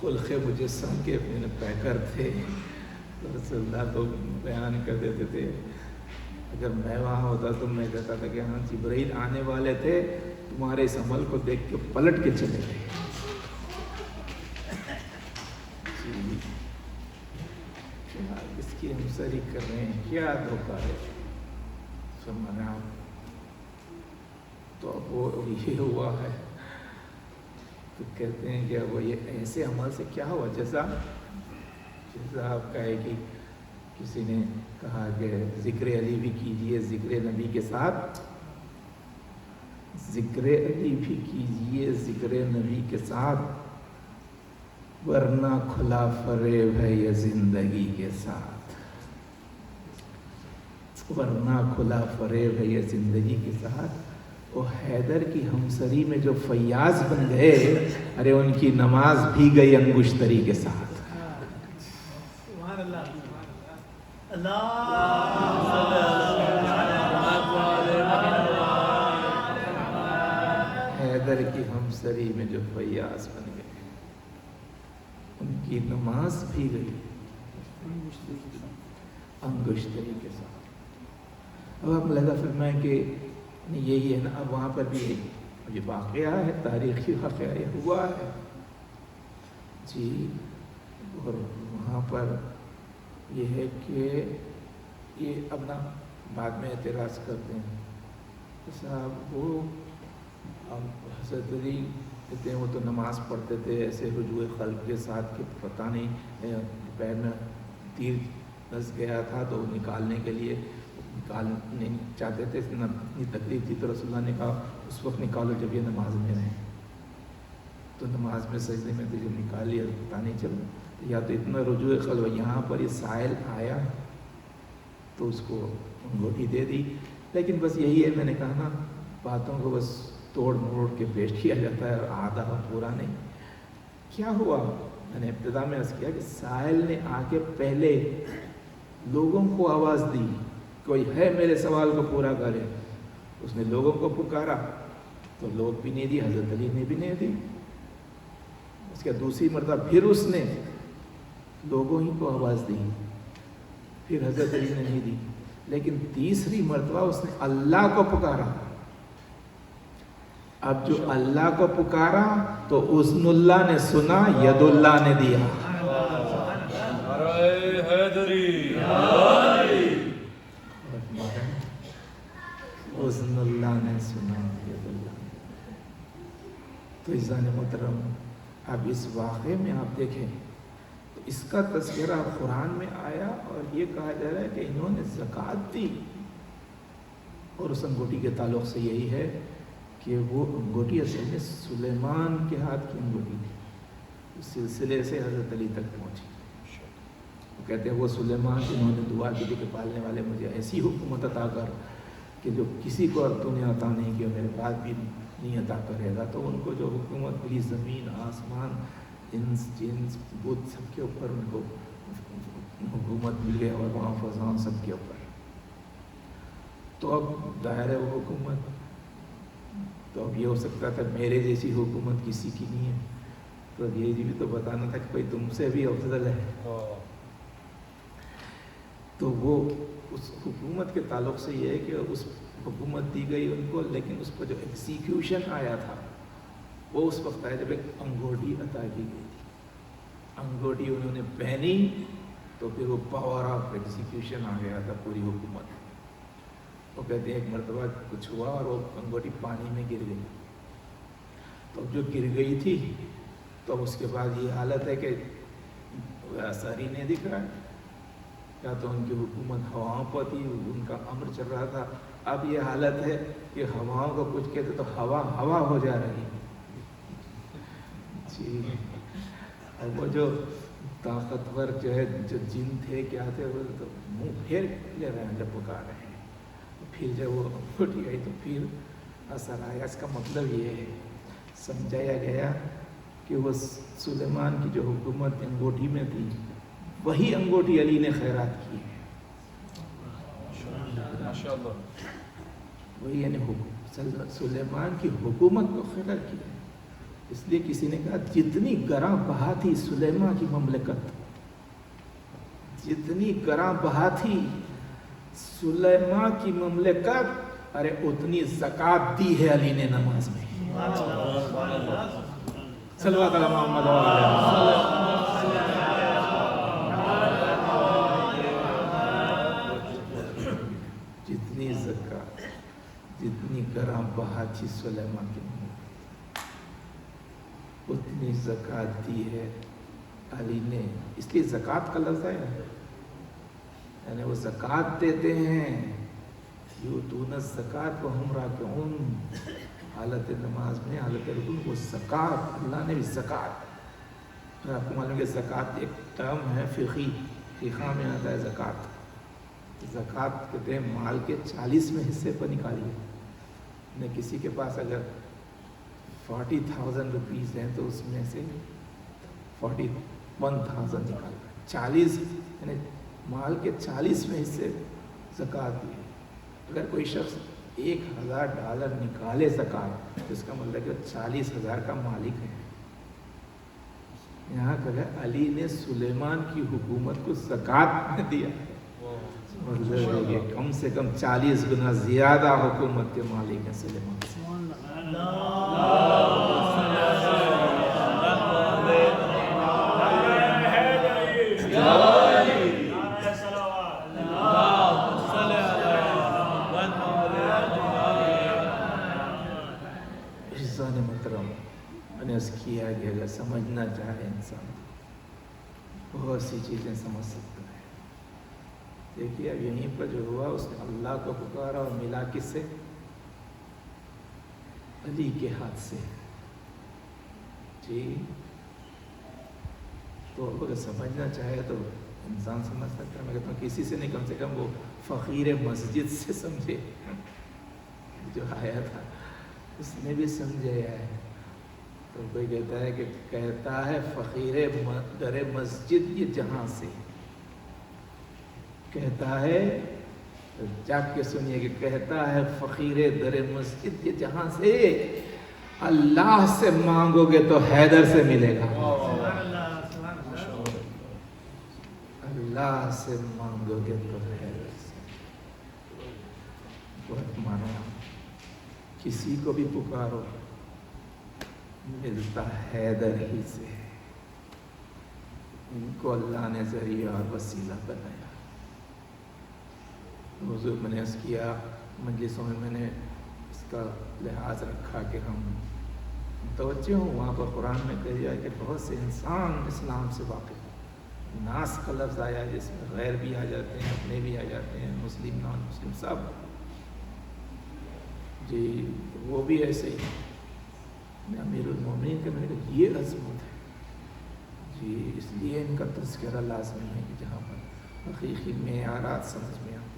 خلق مجسم کے پیکر تھے، رسول اللہ تو بیان کر دیتے تھے۔ اگر میں وہاں ہوتا تو میں کہتا تھا کہ ہاں جبرائیل آنے والے تھے، تمہارے اس عمل کو دیکھ کے پلٹ کے چلے گئے۔ کیا اس کی ہم سری کر رہے ہیں، کیا دھوکہ ہے فرمانا۔ تو اب وہ یہ ہوا ہے تو کہتے ہیں کہ وہ یہ ایسے عمل سے کیا ہوا، جیسا آپ کا ہے کہ کسی نے کہا کہ ذکر علی بھی کیجئے ذکر نبی کے ساتھ، ذکر علی بھی کیجئے ذکر نبی کے ساتھ، ورنہ کھلا فریب ہے یہ زندگی کے ساتھ، ورنہ کھلا فریب ہے یہ زندگی کے ساتھ۔ وہ حیدر کی ہمسری میں جو فیاض بن گئے، ارے ان کی نماز بھی گئی انگشتری کے ساتھ۔ حیدر کی ہمسری میں جو فیاض بن گئے ان کی نماز بھی گئی انگشتری کے ساتھ۔ اب آپ لگا فرمائیں کہ یہی ہے نا، اب وہاں پر بھی یہ واقعہ ہے، تاریخی واقعہ یہ ہوا ہے جی۔ اور وہاں پر یہ ہے کہ یہ اپنا بعد میں اعتراض کرتے ہیں کہ صاحب وہ حضرت علی کہتے ہیں وہ تو نماز پڑھتے تھے ایسے رجوع قلب کے ساتھ کہ پتہ نہیں پیر میں تیر دھس گیا تھا تو نکالنے کے لیے نکالنے چاہتے تھے، اتنی تکلیف تھی تو رسول اللہ نے کہا اس وقت نکالو جب یہ نماز میں رہیں، تو نماز میں سجدے میں تو جب نکال لیا پتہ نہیں چلا۔ یا تو اتنا رجوع قلب، یہاں پر یہ سائل آیا تو اس کو انگوٹھی دے دی. لیکن بس یہی ہے، میں نے کہا نا باتوں کو بس توڑ موڑ کے پیش کیا جاتا ہے، آدھا پورا نہیں. کیا ہوا؟ میں نے ابتدا میں عرض کیا کہ سائل نے آ کے پہلے لوگوں کو آواز دی، کوئی ہے میرے سوال کو پورا کرے. اس نے لوگوں کو پکارا تو لوگ بھی نہیں دی، حضرت علی نے بھی نہیں دی. اس کے دوسری مرتبہ پھر اس نے لوگوں ہی کو آواز دی، پھر حضرت علی نے نہیں دی. لیکن تیسری مرتبہ اس نے اللہ کو پکارا. اب جو اللہ کو پکارا تو اذن اللہ نے سنا، ید اللہ نے دیا. اذن اللہ نے سنا، ید اللہ نے. تو عزیزان محترم، اب اس واقعے میں آپ دیکھیں تو اس کا تذکرہ قرآن میں آیا اور یہ کہا جا رہا ہے کہ انہوں نے زکوٰۃ دی. اور اس انگوٹھی کے تعلق سے یہی ہے کہ وہ انگوٹھی اصل میں سلیمان کے ہاتھ کی انگوٹھی تھی، اس سلسلے سے حضرت علی تک پہنچی. وہ کہتے ہیں وہ سلیمان جنہوں نے دعا کی تھی کہ پالنے والے مجھے ایسی حکومت عطا کر کہ جو کسی کو تو نے عطا نہیں کیا، میرے بعد بھی نہیں عطا کرے گا. تو ان کو جو حکومت ملی زمین آسمان انس جنس بدھ سب کے اوپر ان کو حکومت مل گئی، اور وہاں فضاں سب کے اوپر. تو اب ظاہر ہے وہ حکومت، تو اب یہ ہو سکتا تھا میرے جیسی حکومت کسی کی نہیں ہے، تو اب یہ بھی تو بتانا تھا کہ بھائی تم سے بھی افضل ہے. تو وہ اس حکومت کے تعلق سے یہ ہے کہ اس حکومت دی گئی ان کو، لیکن اس پر جو ایگزیکیوشن آیا تھا وہ اس وقت آیا جب ایک انگوٹھی عطا کی گئی تھی. انگوٹھی انہوں نے پہنی تو پھر وہ پاور آف ایگزیکیوشن آ گیا تھا پوری حکومت. وہ کہتے ہیں ایک مرتبہ کچھ ہوا اور وہ انگوٹھی پانی میں گر گئی. تو جو گر گئی تھی تو اس کے بعد یہ حالت ہے کہ اثر ہی نہیں دکھ رہا ہے. یا تو ان کی حکومت ہواؤں پر تھی، ان کا امر چل رہا تھا. اب یہ حالت ہے کہ ہواؤں کو کچھ کہتے تو ہوا ہوا ہو جا رہی جی. اور وہ جو طاقتور جو ہے جو جن تھے کیا تھے وہ تو منہ پھیر لے رہے ہیں جب پکار رہے ہیں. پھر جب وہ انگوٹھی آئی تو پھر اثر آیا. اس کا مطلب یہ ہے سمجھایا گیا کہ وہ سلیمان کی جو حکومت انگوٹھی میں تھی وہی انگوٹھی علی نے خیرات کی ہے. وہی یعنی سلیمان کی حکومت کو خیرات کی ہے. اس لیے کسی نے کہا جتنی گراں بہا تھی سلیمان کی مملکت، جتنی گراں بہا تھی سلیمان کی مملکت، ارے اتنی زکوٰۃ دی ہے علی نے نماز میں. صلوات علی محمد و جتنی زکوٰۃ، جتنی گراں بہا تھی سلیمان کی اتنی زکوٰۃ دی ہے علی نے. اس لیے زکوٰۃ کا لفظ ہے یعنی وہ زکوٰۃ دیتے ہیں. یؤتون الزکوٰۃ وہم راکعون، حالت نماز میں حالت رکوع وہ زکوٰۃ. اللہ نے بھی زکوٰۃ، آپ کو معلوم ہے کہ زکوٰۃ ایک ٹرم ہے فقہ میں آتا ہے. زکوٰۃ کہتے ہیں مال کے 40ویں حصے پر نکالیے. نے کسی کے پاس اگر 40,000 روپیز ہیں تو اس میں سے 41,000 نکال 40 یعنی مال کے 40ویں حصے زکوٰۃ دی. اگر کوئی شخص $1,000 نکالے زکوٰۃ تو اس کا مطلب کہ 40,000 کا مالک ہے. یہاں کہ علی نے سلیمان کی حکومت کو زکوٰۃ میں دیا، مطلب ہے کہ کم سے کم 40 گنا زیادہ حکومت کے مالک ہیں سلیمان سے. کیا کہ اگر سمجھنا چاہے انسان بہت سی چیزیں سمجھ سکتا ہے. دیکھیے اب یہیں پر جو ہوا اس نے اللہ کو پکارا اور ملا کس سے؟ علی کے ہاتھ سے. جی تو اگر سمجھنا چاہے تو انسان سمجھ سکتا ہے. میں کہتا ہوں کسی سے نہیں، کم سے کم وہ فقیر مسجد سے سمجھے جو آیا تھا، اس نے بھی سمجھے ہے. تو کوئی کہتا ہے کہ کہتا ہے فقیر در مسجد یہ جہاں سے، کہتا ہے جاگ کے سنیے کہ کہتا ہے فقیر در مسجد یہ جہاں سے، اللہ سے مانگو گے تو حیدر سے ملے گا. اللہ سے مانگو گے تو حیدر سے. بہت مانا کسی کو بھی پکارو ملتا حیدر ہی سے. ان کو اللہ نے ذریعہ اور وسیلہ بنایا. حضور میں نے اس کیا مجلسوں میں میں نے اس کا لحاظ رکھا کہ ہم متوجہ ہوں. وہاں پر قرآن میں کہا گیا کہ بہت سے انسان اسلام سے واقف ہیں. ناس کا لفظ آیا جس میں غیر بھی آ جاتے ہیں، اپنے بھی آ جاتے ہیں، مسلم نان مسلم سب. جی وہ بھی ایسے ہی. میں امیر المومنین کہ میرے یہ عظمت ہے جی، اس لیے ان کا تذکرہ لازمی ہے کہ جہاں پر حقیقی معیارات سمجھ میں آئیں.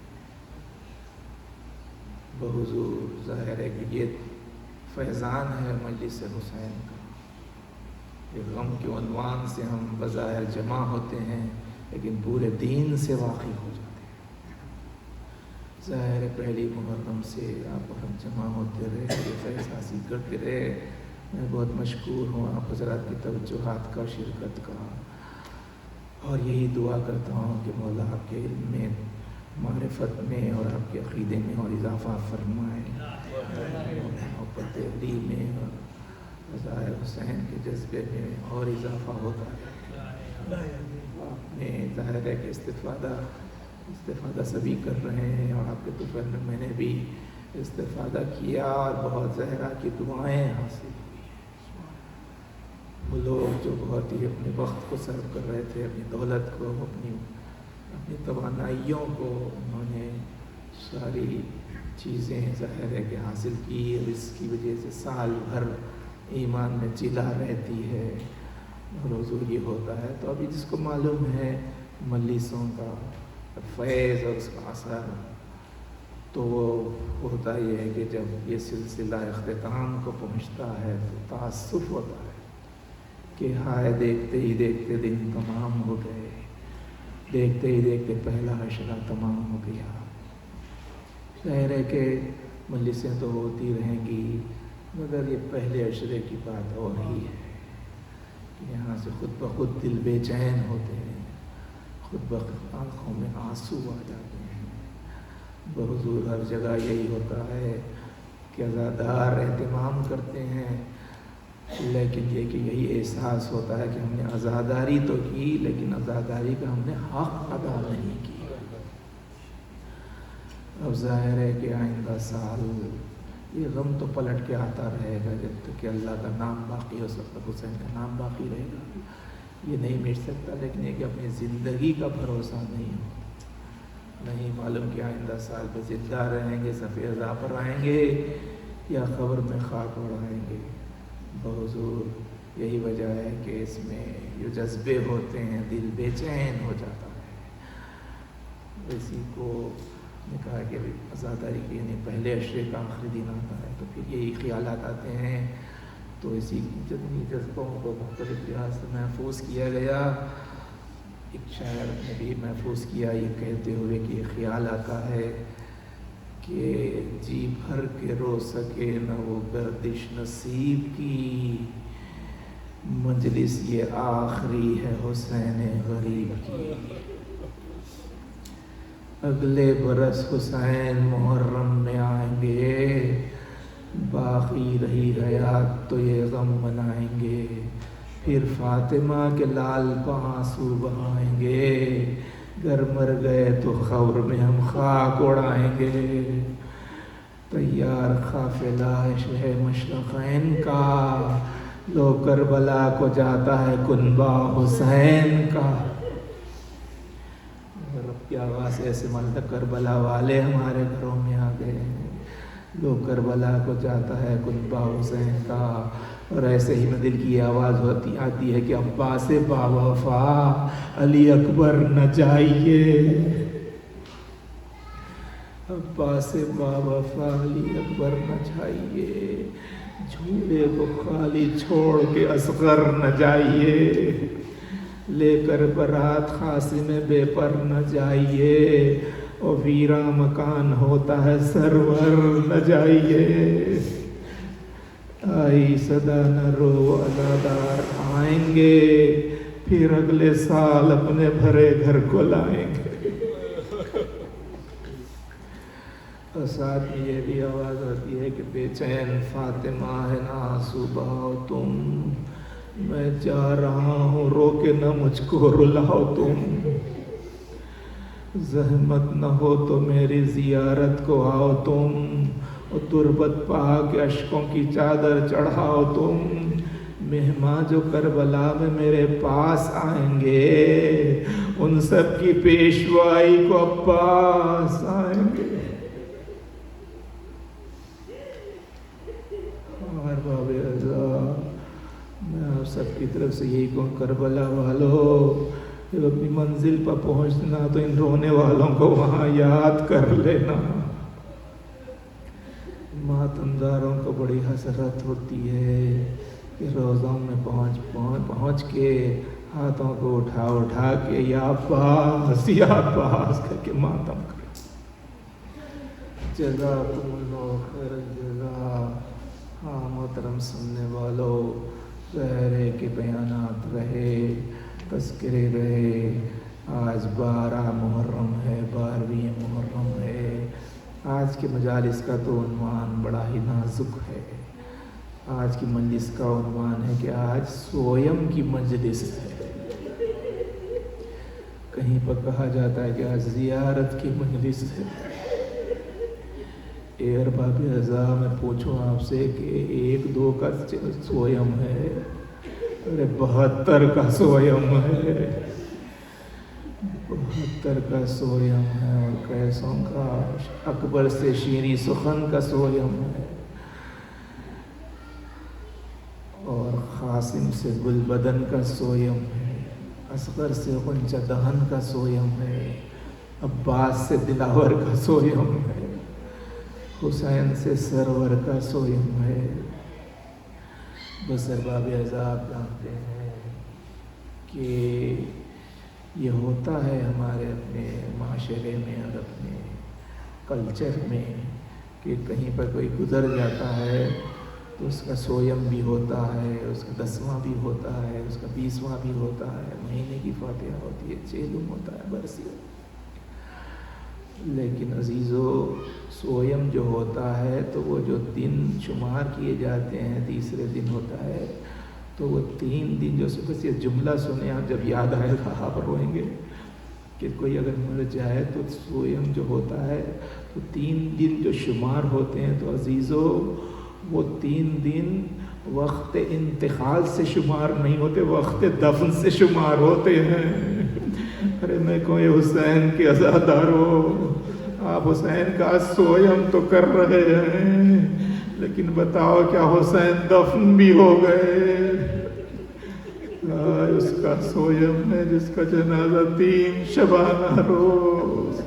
بحضور ظاہر ہے کہ یہ فیضان ہے مجلس حسین کا. یہ غم کے عنوان سے ہم بظاہر جمع ہوتے ہیں لیکن پورے دین سے واقف ہو جاتے ہیں. ظاہر پہلی محرم سے آپ ہم جمع ہوتے رہے، یہ فیض حاصل کرتے رہے. میں بہت مشکور ہوں آپ حضرات کی توجہات کا، شرکت کا، اور یہی دعا کرتا ہوں کہ مولا آپ کے علم میں، معرفت میں اور آپ کے عقیدے میں اور اضافہ فرمائے، محبت علی میں اور رضائے حسین کے جذبے میں اور اضافہ ہوتا ہے. آپ نے ظاہر ہے کہ استفادہ سبھی کر رہے ہیں، اور آپ کے طفیل میں میں نے بھی استفادہ کیا اور بہت زہرا کی دعائیں حاصل ہوئی. وہ لوگ جو بہت ہی اپنے وقت کو صرف کر رہے تھے، اپنی دولت کو، اپنی توانائیوں کو، انہوں نے ساری چیزیں ظاہر ہے کہ حاصل کی، اور اس کی وجہ سے سال بھر ایمان میں چلا رہتی ہے اور حضور یہ ہوتا ہے. تو ابھی جس کو معلوم ہے مجلسوں کا فیض اور اس کا اثر، تو وہ ہوتا یہ ہے کہ جب یہ سلسلہ اختتام کو پہنچتا ہے تو تأسف ہوتا ہے کہ ہائے دیکھتے ہی دیکھتے دن تمام ہو گئے، دیکھتے ہی دیکھتے پہلا عشرہ تمام ہو گیا. ظاہر ہے کہ مجلسیں تو ہوتی رہیں گی، مگر یہ پہلے عشرے کی بات اور ہی ہے کہ یہاں سے خود بخود دل بے چین ہوتے ہیں، خود بخود آنکھوں میں آنسو آ جاتے ہیں. بحضور ہر جگہ یہی ہوتا ہے کہ عزادار اہتمام کرتے ہیں، لیکن یہ کہ یہی احساس ہوتا ہے کہ ہم نے عزاداری تو کی لیکن عزاداری کا ہم نے حق ادا نہیں کیا. اب ظاہر ہے کہ آئندہ سال یہ غم تو پلٹ کے آتا رہے گا جب تک کہ اللہ کا نام باقی ہو سکتا، حسین کا نام باقی رہے گا. یہ نہیں مٹ سکتا، لیکن یہ کہ اپنی زندگی کا بھروسہ نہیں معلوم کہ آئندہ سال پہ زندہ رہیں گے، صفِ عزا پر آئیں گے یا قبر میں خاک اڑائیں گے. بحضور یہی وجہ ہے کہ اس میں جو جذبے ہوتے ہیں دل بے چین ہو جاتا ہے. اسی کو نے کہا کہ عزاداری کے یعنی پہلے عشرے کا آخری دن آتا ہے تو پھر یہی خیالات آتے ہیں. تو اسی جتنی جذبوں کو مختلف لحاظ سے محفوظ کیا گیا. ایک شاعر نے بھی محفوظ کیا یہ کہتے ہوئے کہ یہ خیال آتا ہے کہ جی بھر کے رو سکے نہ وہ گردش نصیب کی، مجلس یہ آخری ہے حسین غریب کی. اگلے برس حسین محرم میں آئیں گے، باقی رہی حیات تو یہ غم منائیں گے. پھر فاطمہ کے لال کو آنسو بہائیں گے، گر مر گئے تو قبر میں ہم خاک اڑائیں گے. تیار قافلہ شہ مشرقین کا، لو کربلا کو جاتا ہے کنبہ حسین کا. رب کی آواز ایسے ملتا کربلا والے ہمارے گھروں میں آ گئے. لوگ کربلا کو جاتا ہے کتبہ حسین کا، اور ایسے ہی میں دل کی آواز آتی ہے کہ عباس با وفا علی اکبر نہ جائیے، عباس با وفا علی اکبر نہ جائیے، جھولے کو خالی چھوڑ کے اصغر نہ جائیے، لے کر برات قاسم بے پر نہ جائیے، اور ویرا مکان ہوتا ہے سرور نہ جائیے، آئی صدا نہ رو عزادار آئیں گے، پھر اگلے سال اپنے بھرے گھر کو لائیں گے۔ اور ساتھ میں یہ بھی آواز آتی ہے کہ بے چین فاطمہ ہے نا صبح تم، میں جا رہا ہوں رو کے نہ مجھ کو رلاؤ تم، زحمت نہ ہو تو میری زیارت کو آؤ تم، اور تربت پا کے اشکوں کی چادر چڑھاؤ تم، مہمان جو کربلا میں میرے پاس آئیں گے ان سب کی پیشوائی کو عباس آئیں گے۔ اور باب رضا میں آپ سب کی طرف سے یہی کہوں، کربلا والو جب اپنی منزل پر پہنچنا تو ان رونے والوں کو وہاں یاد کر لینا۔ ماتمداروں کو بڑی حسرت ہوتی ہے کہ روزوں میں پہنچ کے ہاتھوں کو اٹھا کے یا عباس کر کے ماتم کرے۔ جزاکم اللہ خیر الجزا۔ ہاں محترم سننے والوں، ظاہر ہے کہ بیانات رہے، تذکرے رہے۔ آج 12 محرم ہے، 12ویں محرم ہے۔ آج کے مجالس کا تو عنوان بڑا ہی نازک ہے۔ آج کی مجلس کا عنوان ہے کہ آج سویم کی مجلس ہے۔ کہیں پر کہا جاتا ہے کہ آج زیارت کی مجلس ہے۔ اے ارباب رضا، میں پوچھوں آپ سے کہ 1-2 کا سویم ہے، ارے 72 کا سویم ہے، 72 کا سویم ہے، اور کیسوں کا اکبر سے شیریں سخن کا سویم ہے، اور قاسم سے گل بدن کا سویم ہے، اصغر سے غنچہ دہن کا سویم ہے، عباس سے دلاور کا سویم ہے، حسین سے سرور کا سویم ہے۔ بس ارباب عذاب جانتے ہیں کہ یہ ہوتا ہے ہمارے اپنے معاشرے میں اور اپنے کلچر میں کہ کہیں پر کوئی گزر جاتا ہے تو اس کا سویم بھی ہوتا ہے، اس کا 10واں بھی ہوتا ہے، اس کا 20واں بھی ہوتا ہے، مہینے کی فاتحہ ہوتی ہے، چیلم ہوتا ہے، برسی ہوتا ہے۔ لیکن عزیزو، سویم جو ہوتا ہے تو وہ جو دن شمار کیے جاتے ہیں، تیسرے دن ہوتا ہے، تو وہ 3 دن جو بس یہ جملہ سنے آپ جب یاد آئے گا آپ روئیں گے کہ کوئی اگر مر جائے تو سویم جو ہوتا ہے تو 3 دن جو شمار ہوتے ہیں، تو عزیزو وہ 3 دن وقت انتقال سے شمار نہیں ہوتے، وقت دفن سے شمار ہوتے ہیں۔ ارے میں کوئی حسین کے عزادارو، آپ حسین کا سویم تو کر رہے ہیں، لیکن بتاؤ کیا حسین دفن بھی ہو گئے؟ اس کا سویم ہے جس کا جنازہ 3 شبانہ روز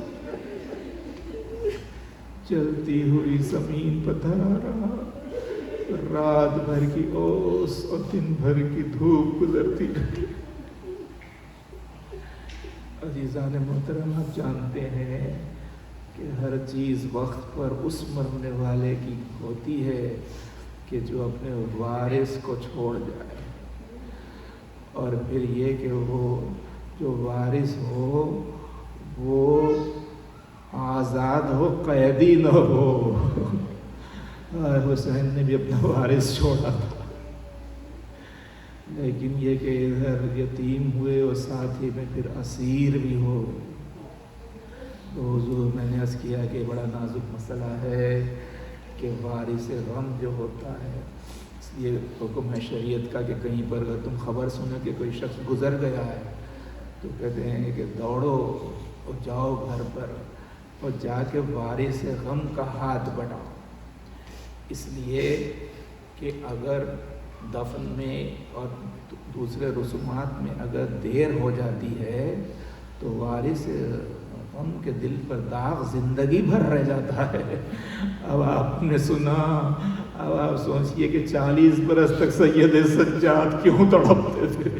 چلتی ہوئی زمین پتھرا رہا، رات بھر کی اوس اور دن بھر کی دھوپ گزرتی رہی۔ عزیزان محترم، آپ جانتے ہیں کہ ہر چیز وقت پر اس مرنے والے کی ہوتی ہے کہ جو اپنے وارث کو چھوڑ جائے، اور پھر یہ کہ وہ جو وارث ہو وہ آزاد ہو، قیدی نہ ہو۔ حسین نے بھی اپنا وارث چھوڑا تھا، لیکن یہ کہ ادھر یتیم ہوئے اور ساتھ ہی میں پھر اسیر بھی ہو۔ تو حضور میں نے عرض کیا کہ بڑا نازک مسئلہ ہے کہ وارث غم جو ہوتا ہے، اس لیے حکم ہے شریعت کا کہ کہیں پر اگر تم خبر سنو کہ کوئی شخص گزر گیا ہے تو کہتے ہیں کہ دوڑو اور جاؤ گھر پر اور جا کے وارث غم کا ہاتھ بڑھاؤ، اس لیے کہ اگر دفن میں اور دوسرے رسومات میں اگر دیر ہو جاتی ہے تو وارث ان کے دل پر داغ زندگی بھر رہ جاتا ہے۔ اب آپ نے سنا، اب آپ سوچئے کہ 40 برس تک سید سجاد کیوں تڑپتے تھے،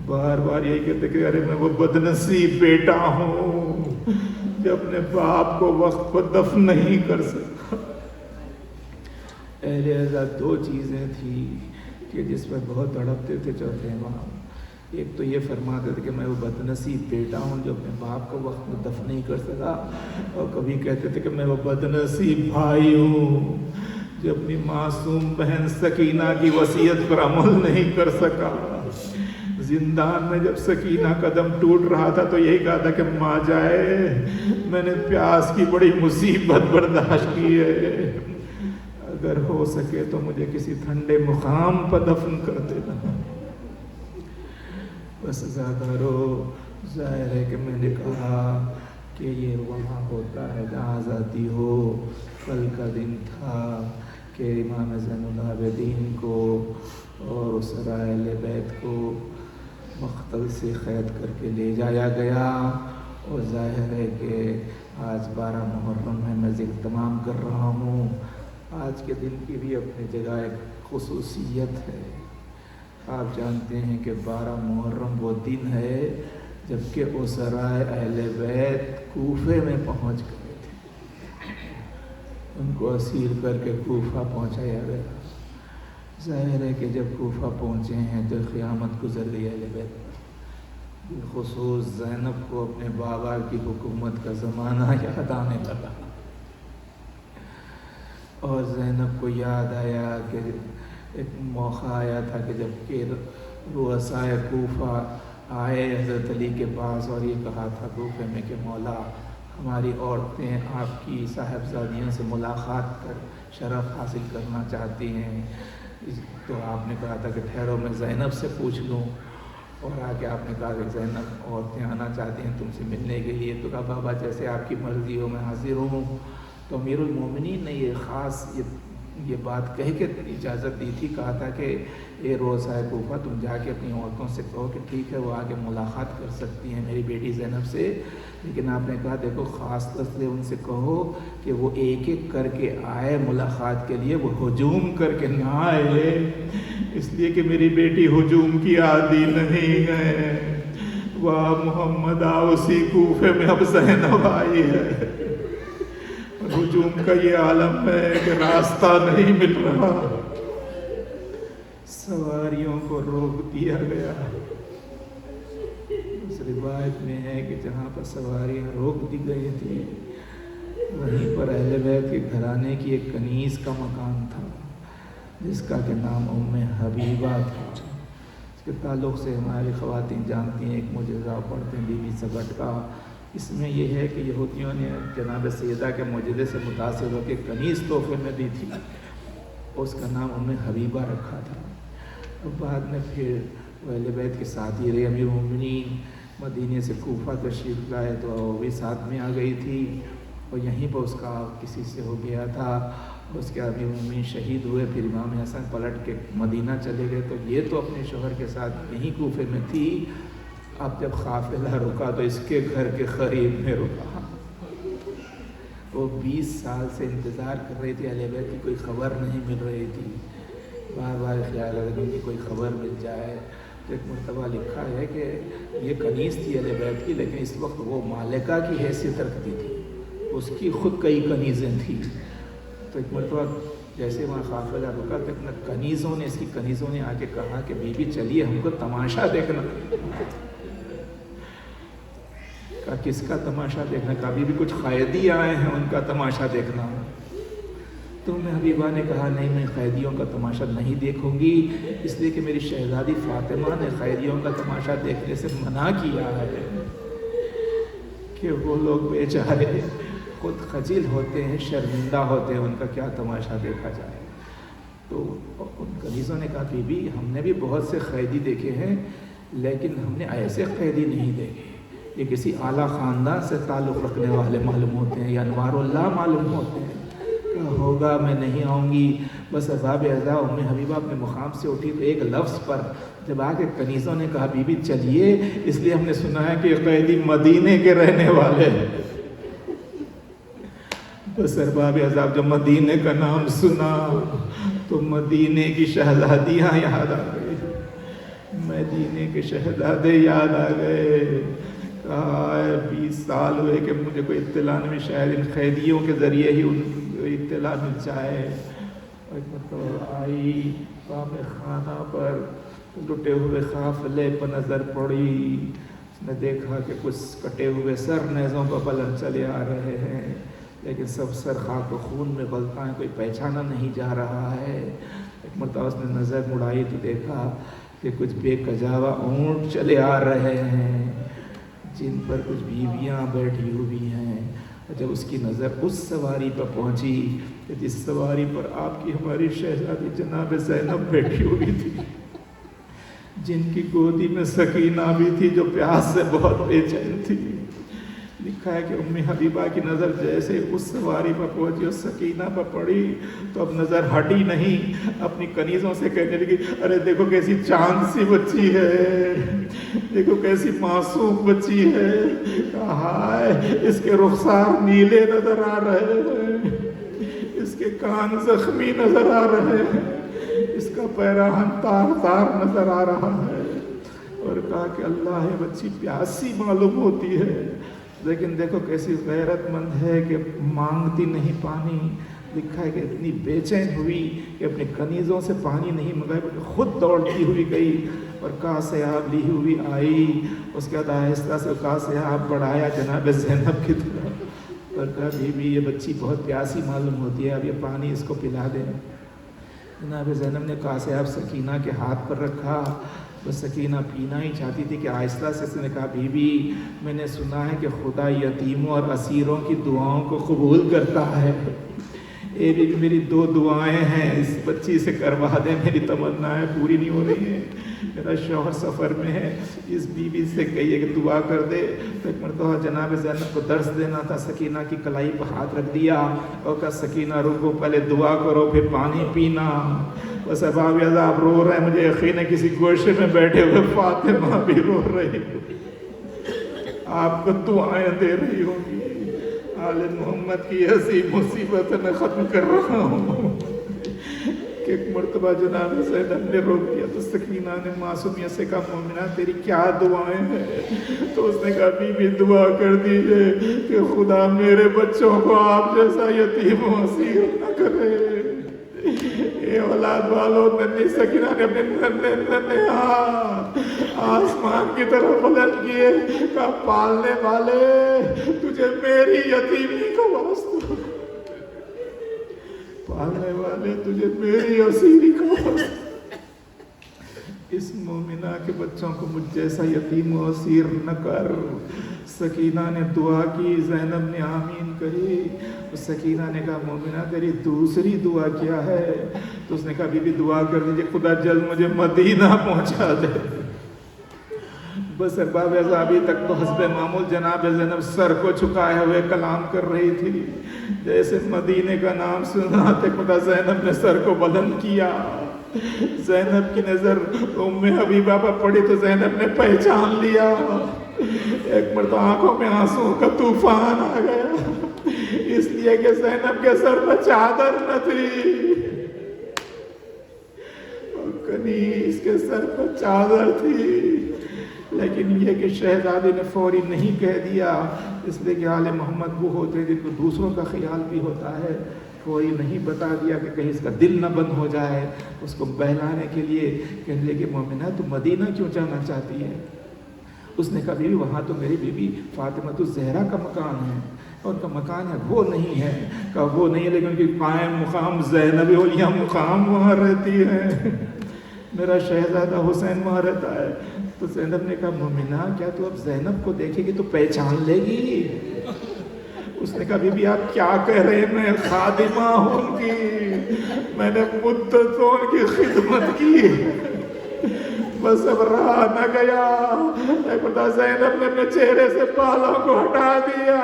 بار بار یہی کہتے کہ ارے میں وہ بدنصیب بیٹا ہوں جو اپنے باپ کو وقت پر دفن نہیں کر سکا۔ اہل حضرت 2 چیزیں تھیں کہ جس پر بہت تڑپتے تھے چوتھے امام۔ ایک تو یہ فرماتے تھے کہ میں وہ بدنصیب بیٹا ہوں جو اپنے باپ کو وقت میں دفن نہیں کر سکا، اور کبھی کہتے تھے کہ میں وہ بدنصیب بھائی ہوں جو اپنی معصوم بہن سکینہ کی وصیت پر عمل نہیں کر سکا۔ زندان میں جب سکینہ قدم ٹوٹ رہا تھا تو یہی کہا تھا کہ ماں جائے، میں نے پیاس کی بڑی مصیبت برداشت کی ہے، اگر ہو سکے تو مجھے کسی ٹھنڈے مقام پر دفن کر دینا۔ بس زیادہ رو، ظاہر ہے کہ میں نے کہا کہ یہ وہاں ہوتا ہے جہاں آزادی ہو۔ کل کا دن تھا کہ امام زین العابدین کو اور اسرا اہل بیت کو مقتل سے قید کر کے لے جایا گیا، اور ظاہر ہے کہ آج 12 محرم ہے، میں ذکر تمام کر رہا ہوں۔ آج کے دن کی بھی اپنی جگہ ایک خصوصیت ہے۔ آپ جانتے ہیں کہ 12 محرم وہ دن ہے جبکہ اسرائے اہل بیت کوفے میں پہنچ گئے تھے، ان کو اسیر کر کے کوفہ پہنچایا گیا۔ ظاہر ہے کہ جب کوفہ پہنچے ہیں تو قیامت گزر گئی اہل بیت پر، بالخصوص زینب کو اپنے بابا کی حکومت کا زمانہ یاد آنے لگا، اور زینب کو یاد آیا کہ ایک موقع آیا تھا کہ جب کہ رؤسائے کوفہ آئے حضرت علی کے پاس اور یہ کہا تھا کوفے میں کہ مولا ہماری عورتیں آپ کی صاحبزادیوں سے ملاقات کر شرف حاصل کرنا چاہتی ہیں، تو آپ نے کہا تھا کہ ٹھہرو میں زینب سے پوچھ لوں، اور آگے آپ نے کہا کہ زینب عورتیں آنا چاہتی ہیں تم سے ملنے کے لیے، تو کہا بابا جیسے آپ کی مرضی ہو میں حاضر ہوں۔ تو امیر المومنین نے یہ خاص یہ بات کہہ کے اجازت دی تھی، کہا تھا کہ اے رؤسائے کوفہ تم جا کے اپنی عورتوں سے کہو کہ ٹھیک ہے وہ آگے ملاقات کر سکتی ہیں میری بیٹی زینب سے، لیکن آپ نے کہا دیکھو خاص طور سے ان سے کہو کہ وہ ایک ایک کر کے آئے ملاقات کے لیے، وہ ہجوم کر کے نہ آئے، اس لیے کہ میری بیٹی ہجوم کی عادی نہیں ہے۔ واہ محمد اسی کوفے میں اب زینب آئی ہے، ہجوم کا یہ عالم ہے کہ راستہ نہیں مل رہا، سواریوں کو روک دیا گیا۔ اس روایت میں ہے کہ جہاں پر سواریاں روک دی گئی تھی وہیں پر اہل بیت کے گھرانے کی ایک کنیز کا مکان تھا جس کا کہ نام ام حبیبہ تھا۔ اس کے تعلق سے ہماری خواتین جانتی ہیں، ایک معجزہ پڑھتے ہیں بی بی سبٹ کا، اس میں یہ ہے کہ یہودیوں نے جناب سیدہ کے معجزے سے متاثر ہو کے کنیز تحفے میں دی تھی، اس کا نام ام حبیبہ رکھا تھا۔ اور بعد میں پھر وہ اہل بیت کے ساتھ ہی رہے، امیر المومنین مدینے سے کوفہ تشریف لائے تو وہ بھی ساتھ میں آ گئی تھی، اور یہیں پر اس کا کسی سے ہو گیا تھا، اس کے امیر المومنین شہید ہوئے، پھر امام حسن پلٹ کے مدینہ چلے گئے، تو یہ تو اپنے شوہر کے ساتھ یہیں کوفے میں تھی۔ اب جب قافلہ رکا تو اس کے گھر کے قریب میں رکا، وہ 20 سال سے انتظار کر رہی تھی، اہل بیت کی کوئی خبر نہیں مل رہی تھی، بار بار خیال رکھنے کی کوئی خبر مل جائے۔ تو ایک مرتبہ لکھا ہے کہ یہ کنیز تھی اہل بیت کی، لیکن اس وقت وہ مالکہ کی حیثیت رکھتی تھی، اس کی خود کئی کنیزیں تھیں۔ تو ایک مرتبہ جیسے وہاں قافلہ رکا تو اس کی کنیزوں نے آ کے کہا کہ بی بی چلیے ہم کو تماشا دیکھنا۔ کہا کس کا تماشا دیکھنا؟ کہا ابھی بھی کچھ قیدی آئے ہیں ان کا تماشا دیکھنا۔ تو میں حبیبہ نے کہا نہیں میں قیدیوں کا تماشا نہیں دیکھوں گی، اس لیے کہ میری شہزادی فاطمہ نے قیدیوں کا تماشا دیکھنے سے منع کیا ہے کہ وہ لوگ بیچارے خود خجل ہوتے ہیں، شرمندہ ہوتے ہیں، ان کا کیا تماشا دیکھا جائے۔ تو ان کنیزوں نے کہا بی بی ہم نے بھی بہت سے قیدی دیکھے ہیں لیکن ہم نے ایسے قیدی نہیں دیکھے، یہ کسی اعلیٰ خاندان سے تعلق رکھنے والے معلوم ہوتے ہیں یا انوار اللہ معلوم ہوتے ہیں۔ ہوگا میں نہیں آؤں گی. بس باب ازا ام حبیبہ اپنے مقام سے اٹھی تو ایک لفظ پر جب آ کے کنیزوں نے کہا بی بی چلیے، اس لیے ہم نے سنا ہے کہ یہ قیدی مدینے کے رہنے والے ہیں. بس ارباب عذاب جب مدینے کا نام سنا تو مدینے کی شہزادیاں یاد آ گئی، مدینے کے شہزادے یاد آ گئے. کہا 20 سال ہوئے کہ مجھے کوئی اطلاع نہیں، شاید ان قیدیوں کے ذریعے ہی ان کو اطلاع مل جائے. آئی باب خانہ پر لٹے ہوئے قافلے پر نظر پڑی. اس نے دیکھا کہ کچھ کٹے ہوئے سر نیزوں پر بلند چلے آ رہے ہیں، لیکن سب سر خاک و خون میں غلطاں ہیں، کوئی پہچانا نہیں جا رہا ہے. ایک مرتبہ اس نے نظر مڑائی تو دیکھا کہ کچھ بے کجاوا اونٹ چلے آ رہے ہیں جن پر کچھ بیویاں بیٹھی ہوئی ہیں. جب اس کی نظر اس سواری پر پہنچی کہ جس سواری پر آپ کی ہماری شہزادی جناب زینب بیٹھی ہوئی تھی، جن کی گودی میں سکینہ بھی تھی جو پیاس سے بہت بے چین تھی. لکھا ہے کہ ام حبیبہ کی نظر جیسے اس سواری پر پہنچی اس سکینہ پر پڑی تو اب نظر ہٹی نہیں، اپنی کنیزوں سے کہنے لگی ارے دیکھو کیسی چاند سی بچی ہے، دیکھو کیسی معصوم بچی ہے. ہائے اس کے رخسار نیلے نظر آ رہے ہیں، اس کے کان زخمی نظر آ رہے ہیں، اس کا پیراہن تار تار نظر آ رہا ہے. اور کہا کہ اللہ ہے بچی پیاسی معلوم ہوتی ہے، لیکن دیکھو کیسی غیرت مند ہے کہ مانگتی نہیں پانی. لکھا ہے کہ اتنی بے چین ہوئی کہ اپنے کنیزوں سے پانی نہیں منگایا بلکہ خود دوڑتی ہوئی گئی اور کاسیاب لی ہوئی آئی. اس کے بعد آہستہ سے کاسیاب بڑھایا جناب زینب کی طرف اور کہا بی بی یہ بچی بہت پیاسی معلوم ہوتی ہے، اب یہ پانی اس کو پلا دیں. جناب زینب نے کاسیاب سکینہ کے ہاتھ پر رکھا. بس سکینہ پینا ہی چاہتی تھی کہ آہستہ سے اس نے کہا بی بی میں نے سنا ہے کہ خدا یتیموں اور اسیروں کی دعاؤں کو قبول کرتا ہے. اے بی بی میری 2 دعائیں ہیں، اس بچی سے کروا دیں، میری تمنائیں پوری نہیں ہو رہی ہیں، میرا شوہر سفر میں ہے، اس بی بی سے کہیے کہ دعا کر دے. تو ایک مرتبہ جناب زینب کو درس دینا تھا، سکینہ کی کلائی پر ہاتھ رکھ دیا اور کہا سکینہ رکو پہلے دعا کرو پھر پانی پینا. بس اباب عذاب رو رہے ہیں، مجھے یقین ہے کسی گوشے میں بیٹھے ہوئے فاطمہ بھی رو رہی آپ کو دعائیں دے رہی ہوں گی. آل محمد کی ایسی مصیبت میں ختم کر رہا ہوں کہ ایک مرتبہ جناب زینب نے روک دیا تو سکینہ نے معصومیت سے کہا مومنہ تیری کیا دعائیں ہیں؟ تو اس نے کہا بی بی دعا کر دیجئے کہ خدا میرے بچوں کو آپ جیسا یتیم و اسیر نہ کرے. اے اولاد والو ننھی سکینہ نے اپنے ننھے ہاتھ آسمان کی طرف بلند کیے، کہا پالنے والے تجھے میری یتیمی کا واسطہ، پالنے والے تجھے میری اسیری کا واسطہ، اس مومنہ کے بچوں کو مجھ جیسا یتیم و اسیر نہ کر. سکینہ نے دعا کی، زینب نے آمین کہی. سکینہ نے کہا مومنہ تیری دوسری دعا کیا ہے؟ تو اس نے کہا بی بی دعا کر دیجئے خدا جلد مجھے مدینہ پہنچا دے. بس ارباب ابھی تک تو حسب معمول جناب زینب سر کو چھکائے ہوئے کلام کر رہی تھی. جیسے مدینے کا نام سنا تو خدا زینب نے سر کو بلند کیا. زینب کی نظر ام حبیبہ پر پڑی تو زینب نے پہچان لیا. ایک مرتبہ آنکھوں میں آنسوں کا طوفان آ گیا، اس لیے کہ زینب کے سر پر چادر نہ تھی اور کنیز کے سر پر چادر تھی. لیکن یہ کہ شہزادے نے فوری نہیں کہہ دیا، اس لیے کہ آل محمد وہ ہوتے ہیں جن کو دوسروں کا خیال بھی ہوتا ہے. کوئی نہیں بتا دیا کہ کہیں اس کا دل نہ بند ہو جائے. اس کو بہلانے کے لیے کہنے لگے مومنہ تو مدینہ کیوں جانا چاہتی ہے؟ اس نے کہا بیوی وہاں تو میری بیوی فاطمہ الزہرا کا مکان ہے، اور ان کا مکان ہے وہ نہیں ہے. کہا وہ نہیں ہے لیکن ان کی قائم مقام زینب اولیاء مقام وہاں رہتی ہے، میرا شہزادہ حسین وہاں رہتا ہے. تو زینب نے کہا مومنہ کیا تو اب زینب کو دیکھے گی تو پہچان لے گی؟ اس نے کہا بی بی آپ کیا کہہ رہے ہیں، میں خادمہ ہوں ان کی، میں نے مدتوں ان کی خدمت کی، بس اب رہا نہ گیا. زینب نے اپنے چہرے سے بالوں کو ہٹا دیا.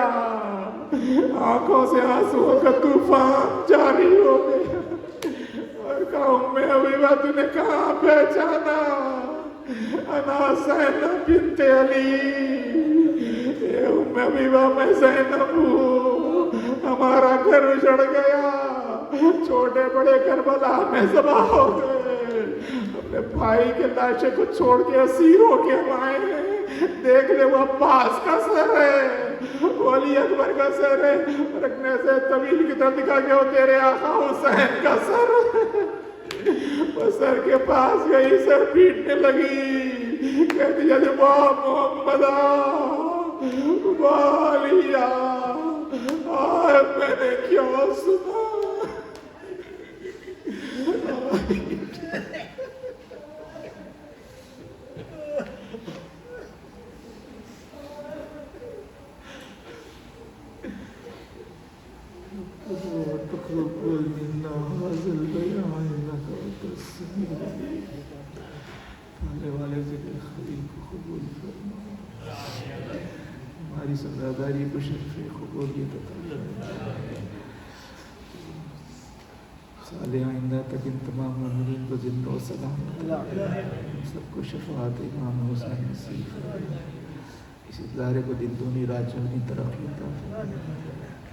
آنکھوں سے آنسوؤں کا طوفان جاری ہو گیا اور کہا ام حبیبہ تو نے کہاں پہچانا؟ انا زینب بنت علی، اے ام حبیبہ میں زینب ہوں، ہمارا گھر اجڑ گیا، چھوٹے بڑے کربلا میں ذبح ہو گئے، اپنے بھائی کے لاشے کو چھوڑ کے اسیر ہو کے ہم آئے ہیں، دیکھ لے وہ عباس کا سر ہے، وہ علی اکبر کا سر ہے، اور ایک نیزے طویل کی طرف دکھا کے وہ تیرے آقا حسین کا سر ہے۔ وہ سر کے پاس گئی، سر پیٹنے لگی، کہتی جاتی واہ محمدہ واہ علیہ، آئے میں نے کیا سنا۔ ہماری سزاداری کو شرف قبولیت عطا فرما۔ سال آئندہ تک ان تمام مومنین کو زندہ و سلامت ہم سب کو شفاعت امام حسین نصیب فرما۔ اس ادارے کو دن دونی رات چونی ترقی عطا فرما۔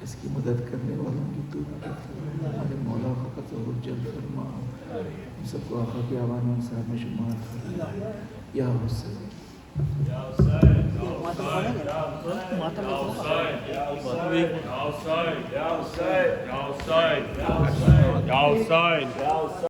اس کی مدد کرنے والوں کی تو مدد فرما۔ ہمارے مولا کا ظہور جل فرما۔ ہم سب کو آقا کے آوان و صاحب میں شمار فرما۔ یا حسین Ya Hussein, Ya Hussein, Ya Hussein, Ya Hussein, Ya Hussein, Ya Hussein, Ya Hussein, Ya Hussein, Ya Hussein, Ya Hussein, Ya Hussein.